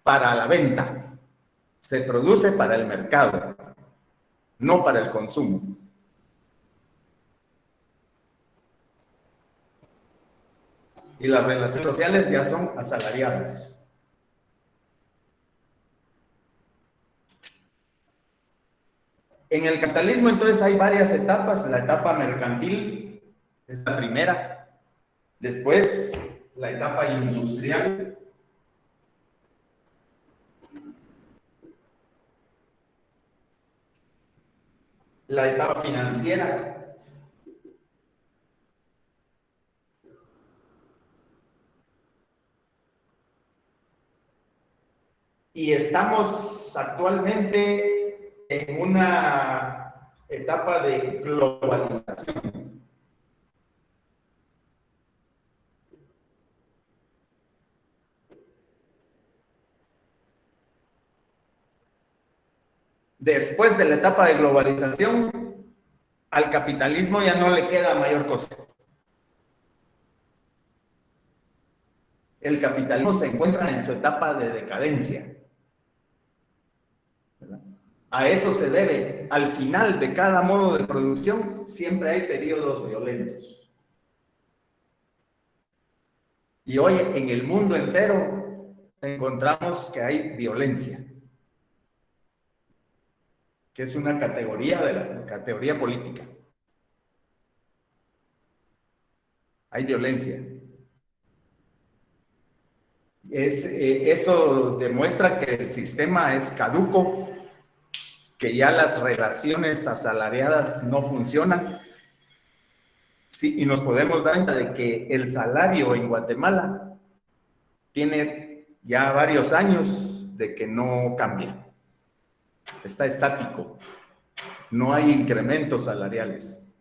para la venta, se produce para el mercado, no para el consumo. Y las relaciones sociales ya son asalariadas. En el capitalismo entonces hay varias etapas. La etapa mercantil es la primera. Después la etapa industrial. La etapa financiera. Y estamos actualmente en una etapa de globalización. Después de la etapa de globalización, al capitalismo ya no le queda mayor cosa. El capitalismo se encuentra en su etapa de decadencia, ¿verdad? A eso se debe. Al final de cada modo de producción siempre hay periodos violentos. Y hoy en el mundo entero encontramos que hay violencia, que es una categoría de la categoría política. Hay violencia. Eso demuestra que el sistema es caduco, que ya las relaciones asalariadas no funcionan. Sí, y nos podemos dar cuenta de que el salario en Guatemala tiene ya varios años de que no cambia. Está estático. No hay incrementos salariales.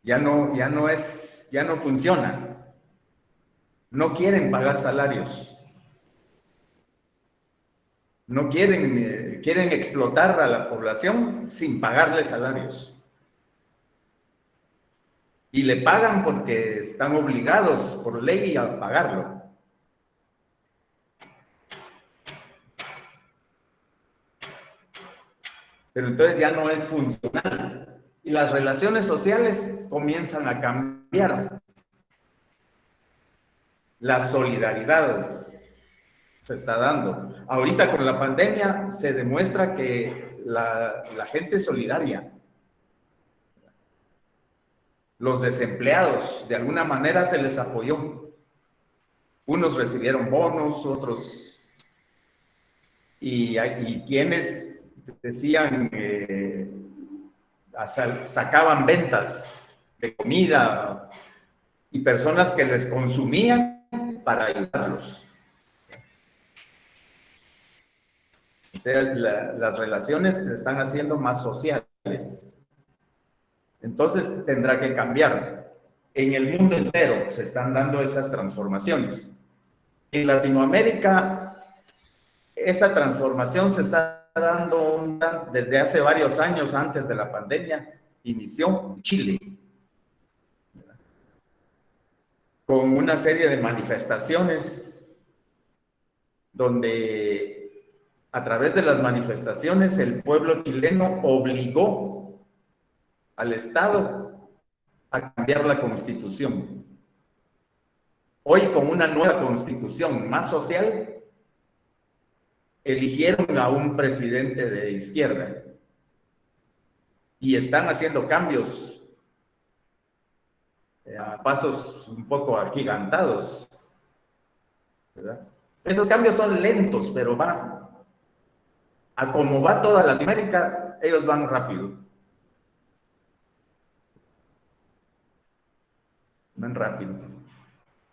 Ya no funciona. No quieren pagar salarios. No quieren explotar a la población sin pagarle salarios. Y le pagan porque están obligados por ley a pagarlo. Pero entonces ya no es funcional. Y las relaciones sociales comienzan a cambiar. La solidaridad se está dando. Ahorita con la pandemia se demuestra que la gente es solidaria. Los desempleados, de alguna manera se les apoyó. Unos recibieron bonos, otros... Y quienes decían que sacaban ventas de comida y personas que les consumían para ayudarlos. O sea, las relaciones se están haciendo más sociales. Entonces tendrá que cambiar. En el mundo entero se están dando esas transformaciones. En Latinoamérica, esa transformación se está dando desde hace varios años antes de la pandemia. Inició en Chile, con una serie de manifestaciones donde a través de las manifestaciones el pueblo chileno obligó al Estado a cambiar la Constitución. Hoy, con una nueva Constitución más social, eligieron a un presidente de izquierda y están haciendo cambios a pasos un poco agigantados, ¿verdad? Esos cambios son lentos, pero van. A como va toda Latinoamérica, ellos van rápido. Van rápido.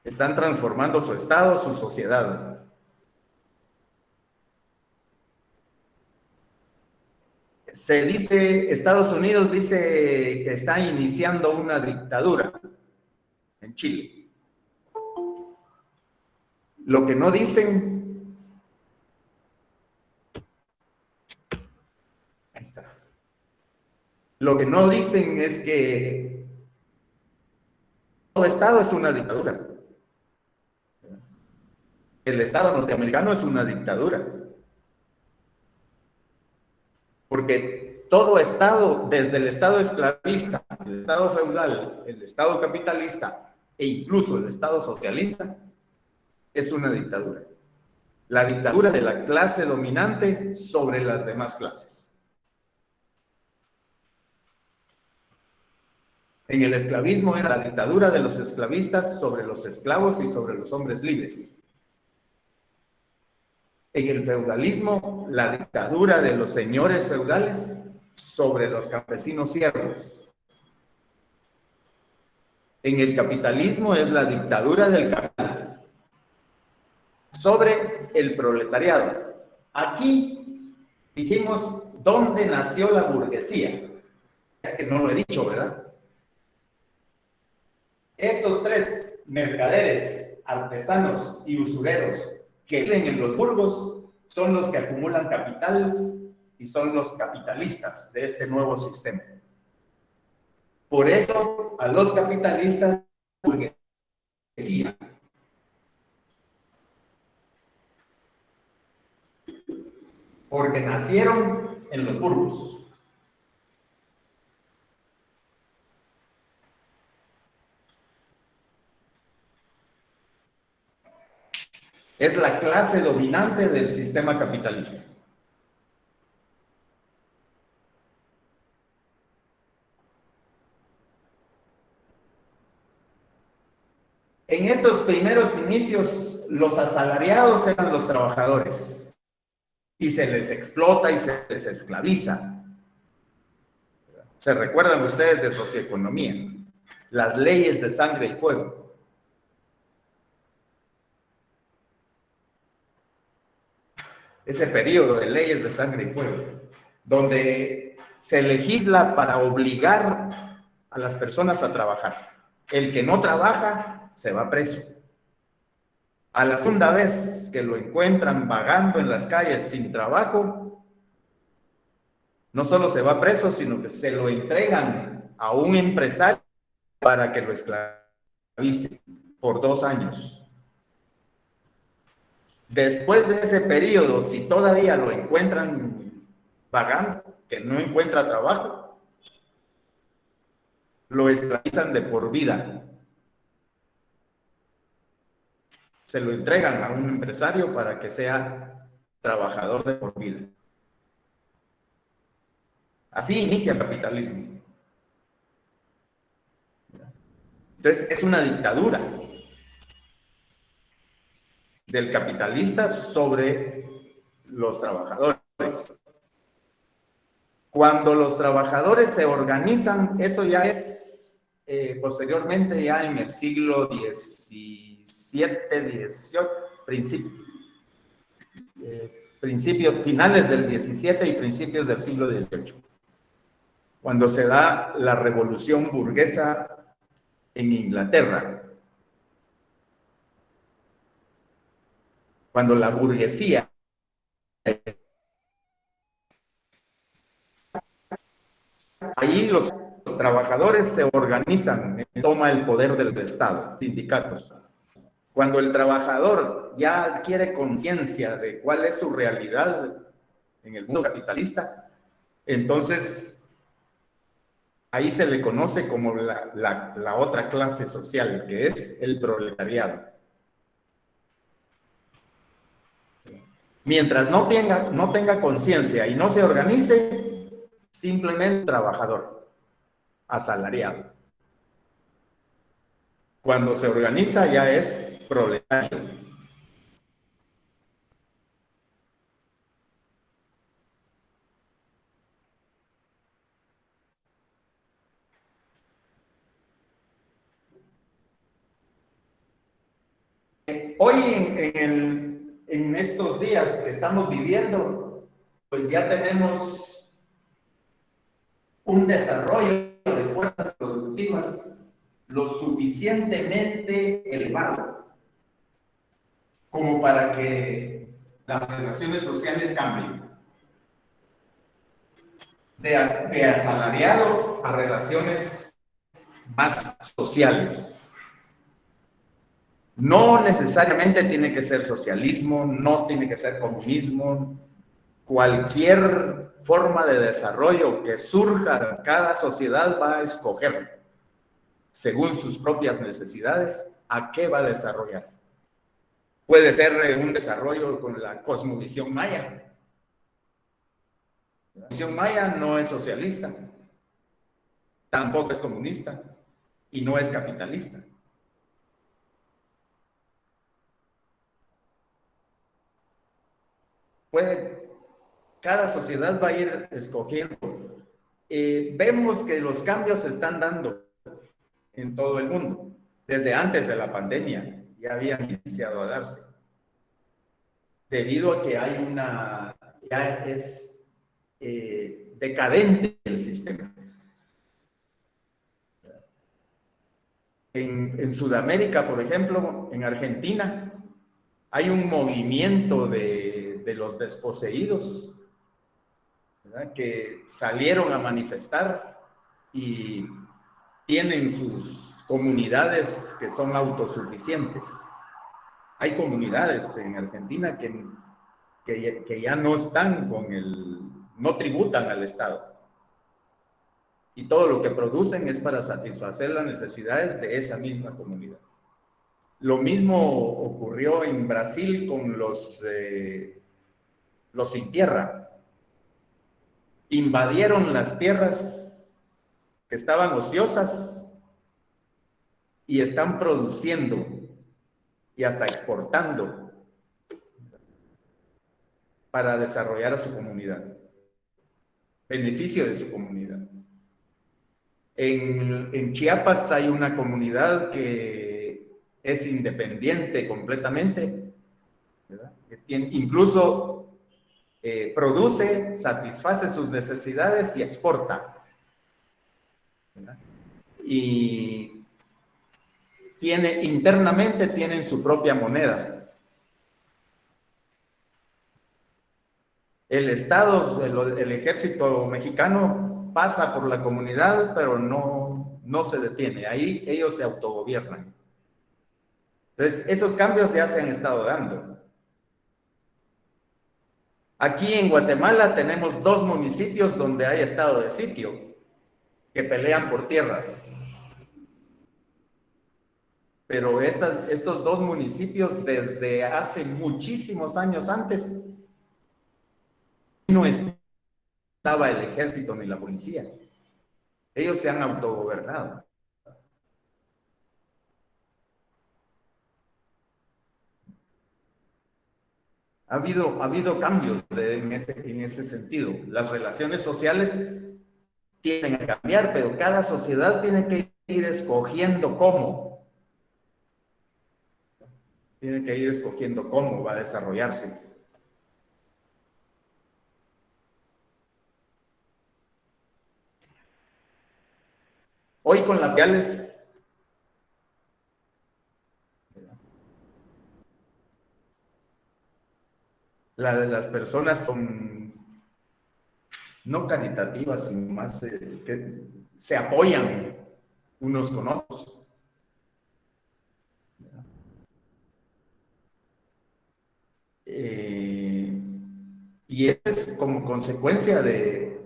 Están transformando su estado, su sociedad. Se dice, Estados Unidos dice que está iniciando una dictadura en Chile. Lo que no dicen... Ahí está. Lo que no dicen es que todo Estado es una dictadura. El Estado norteamericano es una dictadura. Porque todo Estado, desde el Estado esclavista, el Estado feudal, el Estado capitalista e incluso el Estado socialista, es una dictadura. La dictadura de la clase dominante sobre las demás clases. En el esclavismo era la dictadura de los esclavistas sobre los esclavos y sobre los hombres libres. En el feudalismo, la dictadura de los señores feudales sobre los campesinos siervos. En el capitalismo es la dictadura del capital sobre el proletariado. Aquí dijimos dónde nació la burguesía. Es que no lo he dicho, ¿verdad? Estos tres mercaderes, artesanos y usureros que viven en los burgos son los que acumulan capital y son los capitalistas de este nuevo sistema. Por eso a los capitalistas burguesía. porque nacieron en los burgos. Es la clase dominante del sistema capitalista. En estos primeros inicios, los asalariados eran los trabajadores y se les explota y se les esclaviza. ¿Se recuerdan ustedes de socioeconomía? Las leyes de sangre y fuego. Ese periodo de leyes de sangre y fuego, donde se legisla para obligar a las personas a trabajar. El que no trabaja se va preso. A la segunda vez que lo encuentran vagando en las calles sin trabajo, no solo se va preso, sino que se lo entregan a un empresario para que lo esclavice por 2 años. Después de ese periodo, si todavía lo encuentran vagando, que no encuentra trabajo, lo esclavizan de por vida. Se lo entregan a un empresario para que sea trabajador de por vida. Así inicia el capitalismo. Entonces, es una dictadura del capitalista sobre los trabajadores. Cuando los trabajadores se organizan, eso ya es posteriormente, ya en el siglo XVII, XVIII, finales del XVII y principios del siglo XVIII, cuando se da la revolución burguesa en Inglaterra. Cuando la burguesía ahí los trabajadores se organizan, toma el poder del Estado, sindicatos. Cuando el trabajador ya adquiere conciencia de cuál es su realidad en el mundo capitalista, entonces ahí se le conoce como la otra clase social, que es el proletariado. Mientras no tenga conciencia y no se organice, simplemente trabajador, asalariado. Cuando se organiza ya es proletario. Hoy en estos días que estamos viviendo, pues ya tenemos un desarrollo de fuerzas productivas lo suficientemente elevado como para que las relaciones sociales cambien. De asalariado a relaciones más sociales. No necesariamente tiene que ser socialismo, no tiene que ser comunismo. Cualquier forma de desarrollo que surja, cada sociedad va a escoger, según sus propias necesidades, a qué va a desarrollar. Puede ser un desarrollo con la cosmovisión maya. La visión maya no es socialista, tampoco es comunista y no es capitalista. Cada sociedad va a ir escogiendo. Vemos que los cambios se están dando en todo el mundo. Desde antes de la pandemia ya habían iniciado a darse. Debido a que ya es decadente el sistema. En Sudamérica, por ejemplo, en Argentina, hay un movimiento de los desposeídos, ¿verdad?, que salieron a manifestar y tienen sus comunidades que son autosuficientes. Hay comunidades en Argentina que ya no están no tributan al Estado. Y todo lo que producen es para satisfacer las necesidades de esa misma comunidad. Lo mismo ocurrió en Brasil con los sin tierra. Invadieron las tierras que estaban ociosas y están produciendo y hasta exportando para desarrollar a su comunidad, beneficio de su comunidad. En Chiapas hay una comunidad que es independiente completamente, ¿verdad? Que incluso produce, satisface sus necesidades y exporta, ¿verdad? Y internamente tienen su propia moneda. El Estado, el ejército mexicano pasa por la comunidad, pero no se detiene. Ahí ellos se autogobiernan. Entonces, esos cambios ya se han estado dando. Aquí en Guatemala tenemos 2 municipios donde hay estado de sitio, que pelean por tierras. Pero estos 2 municipios, desde hace muchísimos años antes, no estaba el ejército ni la policía. Ellos se han autogobernado. Ha habido cambios en ese sentido. Las relaciones sociales tienden a cambiar, pero cada sociedad tiene que ir escogiendo cómo. Tiene que ir escogiendo cómo va a desarrollarse. Hoy con las sociales, las personas son no caritativas, sino más que se apoyan unos con otros. Y es como consecuencia de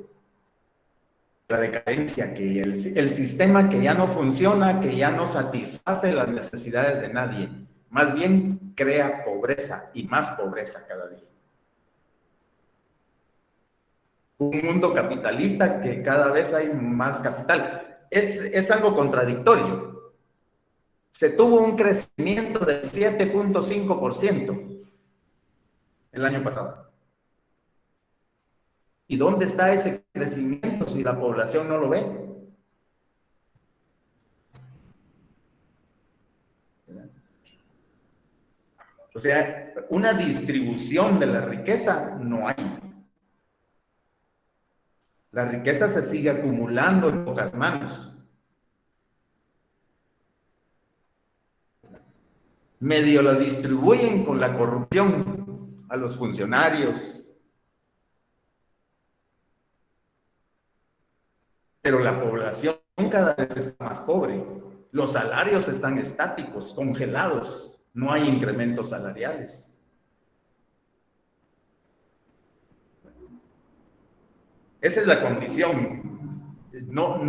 la decadencia, que el sistema que ya no funciona, que ya no satisface las necesidades de nadie, más bien crea pobreza y más pobreza cada día. Un mundo capitalista que cada vez hay más capital. Es algo contradictorio. Se tuvo un crecimiento del 7.5% el año pasado. ¿Y dónde está ese crecimiento si la población no lo ve? O sea, una distribución de la riqueza no hay. La riqueza se sigue acumulando en pocas manos. Medio la distribuyen con la corrupción a los funcionarios. Pero la población cada vez está más pobre. Los salarios están estáticos, congelados. No hay incrementos salariales. Esa es la condición. No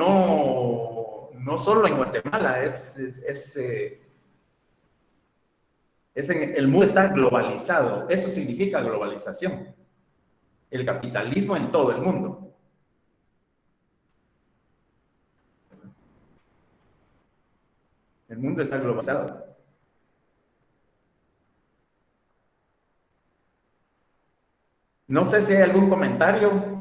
solo en Guatemala, el mundo está globalizado. Eso significa globalización. El capitalismo en todo el mundo. El mundo está globalizado. No sé si hay algún comentario.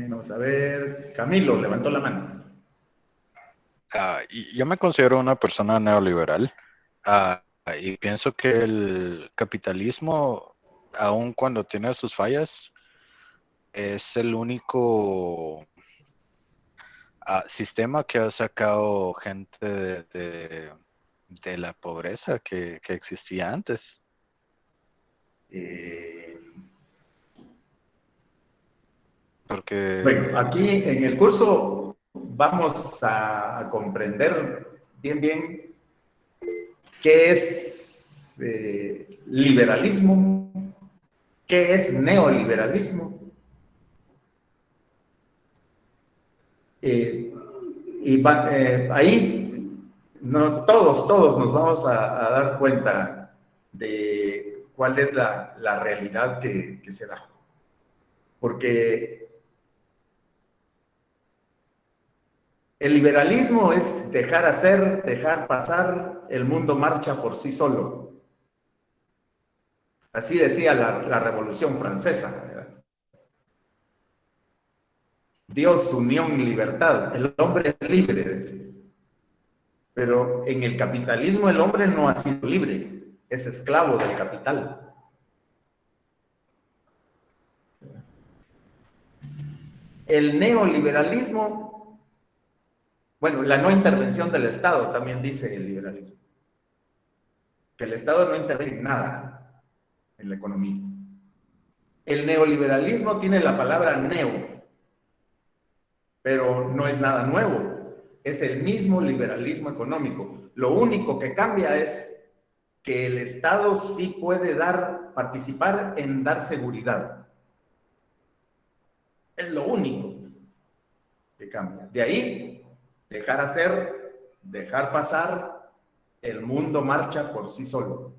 Vamos a ver. Camilo levantó la mano. Y yo me considero una persona neoliberal. Y pienso que el capitalismo, aun cuando tiene sus fallas, es el único sistema que ha sacado gente de la pobreza que existía antes. porque Bueno, aquí en el curso vamos a comprender bien qué es liberalismo, qué es neoliberalismo. Ahí no, todos nos vamos a dar cuenta de cuál es la realidad que se da. Porque el liberalismo es dejar hacer, dejar pasar, el mundo marcha por sí solo. Así decía la Revolución Francesa, ¿verdad? Dios, unión, libertad. El hombre es libre, decía. Pero en el capitalismo el hombre no ha sido libre, es esclavo del capital. El neoliberalismo, bueno, la no intervención del Estado también dice el liberalismo, que el Estado no interviene en nada en la economía. El neoliberalismo tiene la palabra neo, pero no es nada nuevo, es el mismo liberalismo económico. Lo único que cambia es que el Estado sí puede participar en dar seguridad. Es lo único que cambia. De ahí, dejar hacer, dejar pasar, el mundo marcha por sí solo.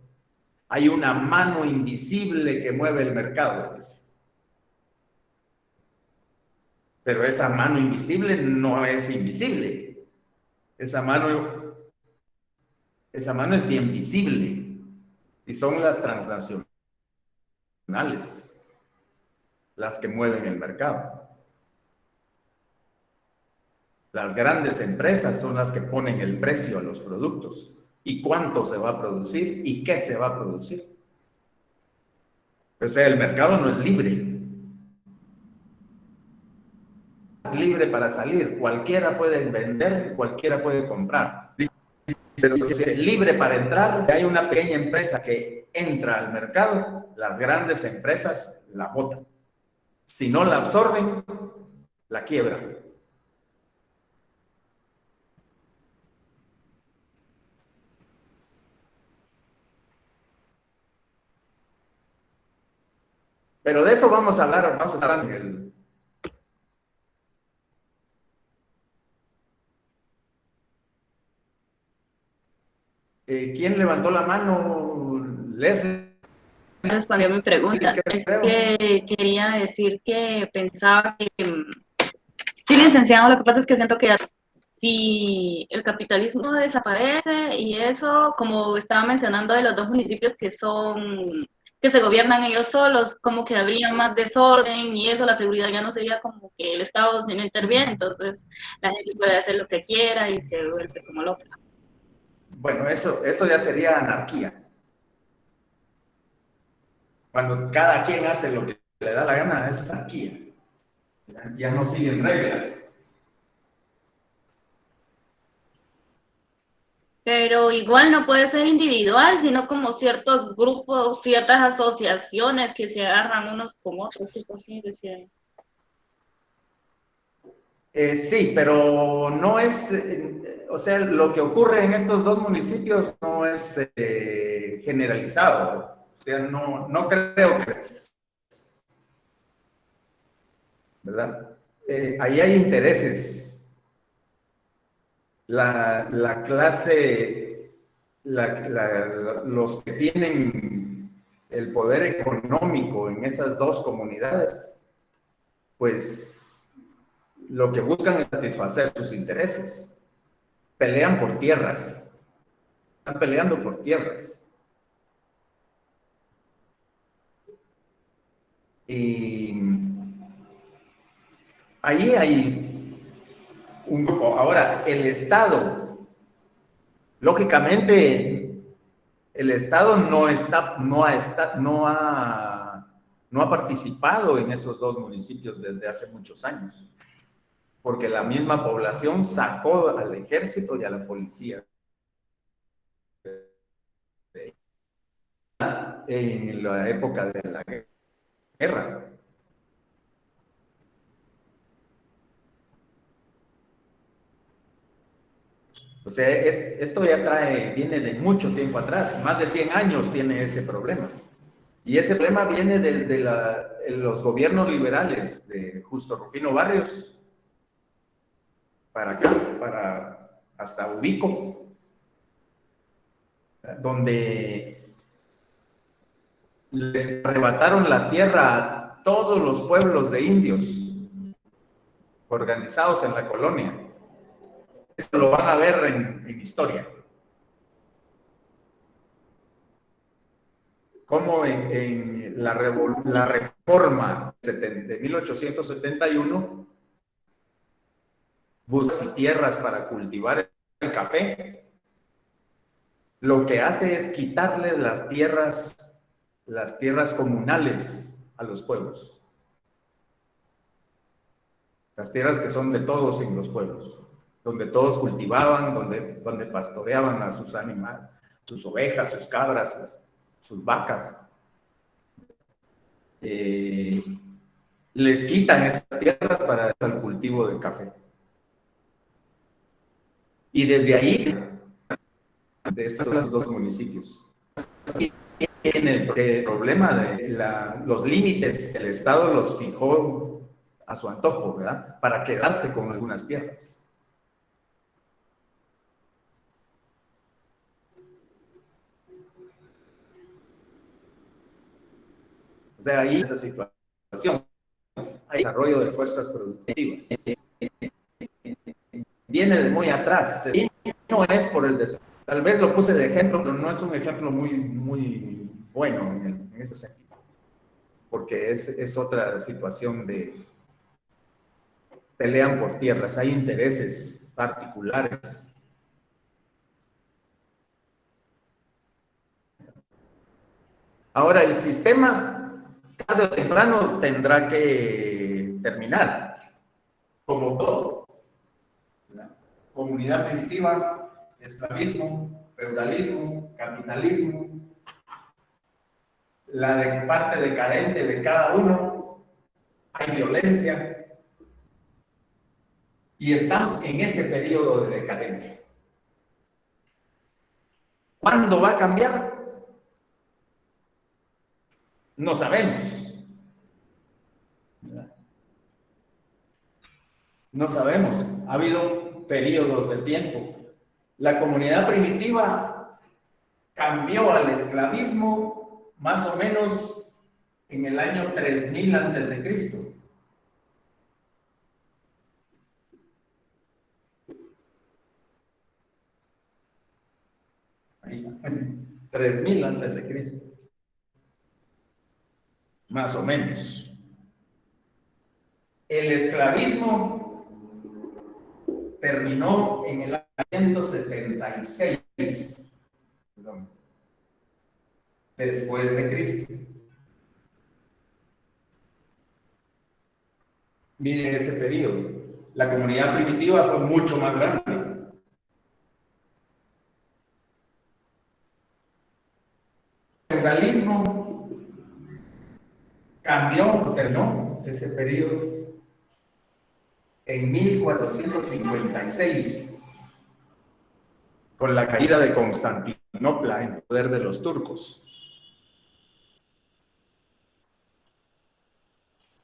Hay una mano invisible que mueve el mercado, dice. Pero esa mano invisible no es invisible. Esa mano es bien visible. Y son las transnacionales las que mueven el mercado. Las grandes empresas son las que ponen el precio a los productos y cuánto se va a producir y qué se va a producir. O sea, el mercado no es libre para salir. Cualquiera puede vender, cualquiera puede comprar. Pero si es libre para entrar, hay una pequeña empresa que entra al mercado, las grandes empresas la botan. Si no la absorben, la quiebran. Pero de eso vamos a hablar en el... ¿Quién levantó la mano? Leslie. Respondió mi pregunta. Es que quería decir que pensaba que sí, licenciado, lo que pasa es que siento que si el capitalismo desaparece y eso, como estaba mencionando de los dos municipios que se gobiernan ellos solos, como que habría más desorden y eso, la seguridad ya no sería como que el Estado si no interviene, entonces la gente puede hacer lo que quiera y se vuelve como loca. Bueno, eso ya sería anarquía. Cuando cada quien hace lo que le da la gana, eso es anarquía. Ya no siguen reglas. Pero igual no puede ser individual, sino como ciertos grupos, ciertas asociaciones que se agarran unos con otros, tipo así, decía. Sí, pero no es, o sea, lo que ocurre en estos dos municipios no es generalizado. O sea, no creo que es, ¿verdad? Ahí hay intereses. La clase, los que tienen el poder económico en esas dos comunidades, pues lo que buscan es satisfacer sus intereses. Pelean por tierras, están peleando por tierras. Y ahí hay un grupo. Ahora, el Estado, lógicamente, el Estado no ha participado en esos dos municipios desde hace muchos años, porque la misma población sacó al ejército y a la policía en la época de la guerra. O sea, esto ya viene de mucho tiempo atrás, más de 100 años tiene ese problema. Y ese problema viene desde los gobiernos liberales de Justo Rufino Barrios para acá, hasta Ubico, donde les arrebataron la tierra a todos los pueblos de indios organizados en la colonia. Esto lo van a ver en historia. Como en la reforma de 1871, busca tierras para cultivar el café, lo que hace es quitarle las tierras comunales a los pueblos. Las tierras que son de todos en los pueblos, donde todos cultivaban, donde pastoreaban a sus animales, sus ovejas, sus cabras, sus vacas. Les quitan esas tierras para el cultivo del café. Y desde ahí, de estos dos municipios, tiene el problema de los límites, el Estado los fijó a su antojo, ¿verdad? Para quedarse con algunas tierras. O sea, ahí esa situación, hay desarrollo de fuerzas productivas. Viene de muy atrás, no es por el desarrollo. Tal vez lo puse de ejemplo, pero no es un ejemplo muy bueno en ese sentido, porque es otra situación de pelean por tierras, hay intereses particulares. Ahora, el sistema, tarde o temprano, tendrá que terminar, como todo. Comunidad primitiva, esclavismo, feudalismo, capitalismo, la parte decadente de cada uno, hay violencia, y estamos en ese periodo de decadencia. ¿Cuándo va a cambiar? No sabemos. No sabemos. Ha habido periodos de tiempo. La comunidad primitiva cambió al esclavismo más o menos en el año 3000 antes de Cristo. Ahí está. 3000 antes de Cristo. Más o menos. El esclavismo terminó en el año 176, después de Cristo. Miren ese periodo. La comunidad primitiva fue mucho más grande. El feudalismo cambió, terminó ese periodo en 1456, con la caída de Constantinopla en poder de los turcos.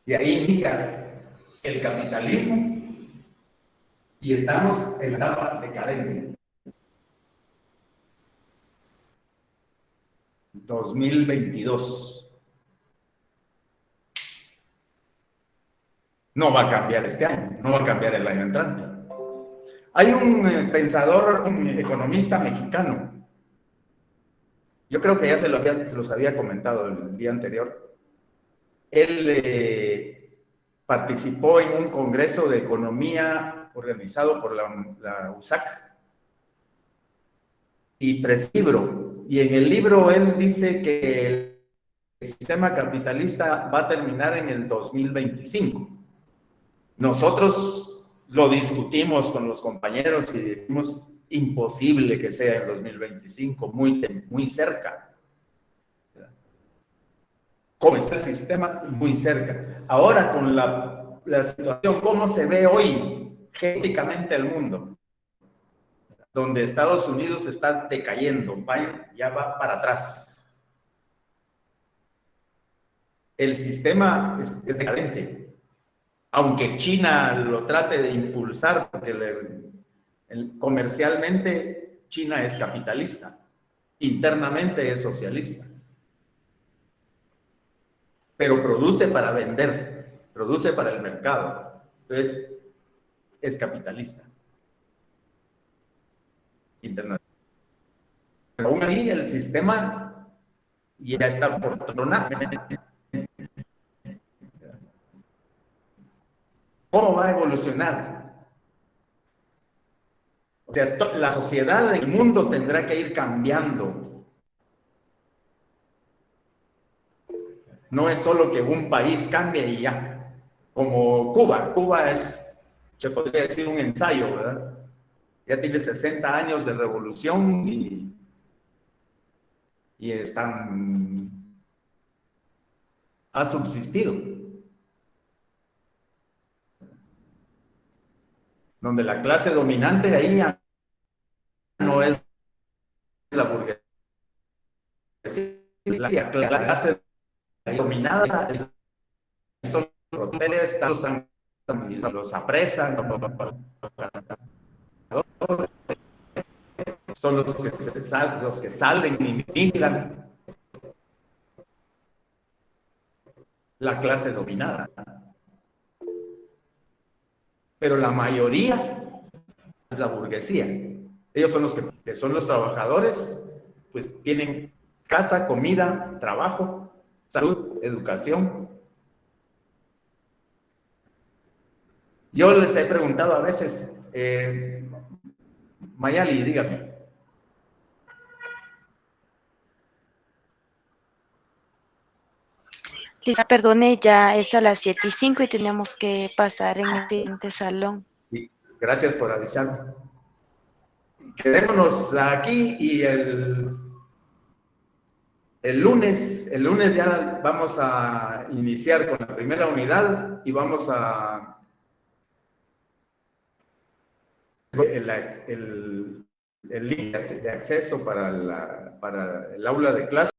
Y ahí inicia el capitalismo y estamos en la etapa decadente. 2022. No va a cambiar este año, no va a cambiar el año entrante. Hay un pensador, un economista mexicano. Yo creo que ya se los había comentado el día anterior. Él participó en un congreso de economía organizado por la USAC y libro. Y en el libro él dice que el sistema capitalista va a terminar en el 2025. Nosotros lo discutimos con los compañeros y dijimos imposible que sea en 2025, muy cerca. ¿Cómo está el sistema? Muy cerca. Ahora con la situación, ¿cómo se ve hoy genéticamente el mundo? donde Estados Unidos está decayendo, ya va para atrás. El sistema es decadente, aunque China lo trate de impulsar, porque comercialmente China es capitalista, internamente es socialista, pero produce para vender, produce para el mercado, entonces es capitalista. Internacional. Pero aún así el sistema ya está por tronar. ¿Cómo va a evolucionar? O sea, la sociedad del mundo tendrá que ir cambiando. No es solo que un país cambie y ya. Como Cuba. Cuba es, se podría decir, un ensayo, ¿verdad? Ya tiene 60 años de revolución y ha subsistido. Donde la clase dominante ahí ya no es la burguesía, la clase dominada son los hoteles, los apresan, son los que salen y migran. La clase dominada. Pero la mayoría es la burguesía. Ellos son los que son los trabajadores, pues tienen casa, comida, trabajo, salud, educación. Yo les he preguntado a veces, Mayali, dígame. Lisa, perdone, ya es a las 7:05 y tenemos que pasar en el siguiente salón. Sí, gracias por avisarme. Quedémonos aquí y el lunes ya vamos a iniciar con la primera unidad y vamos a el link de acceso para el aula de clase.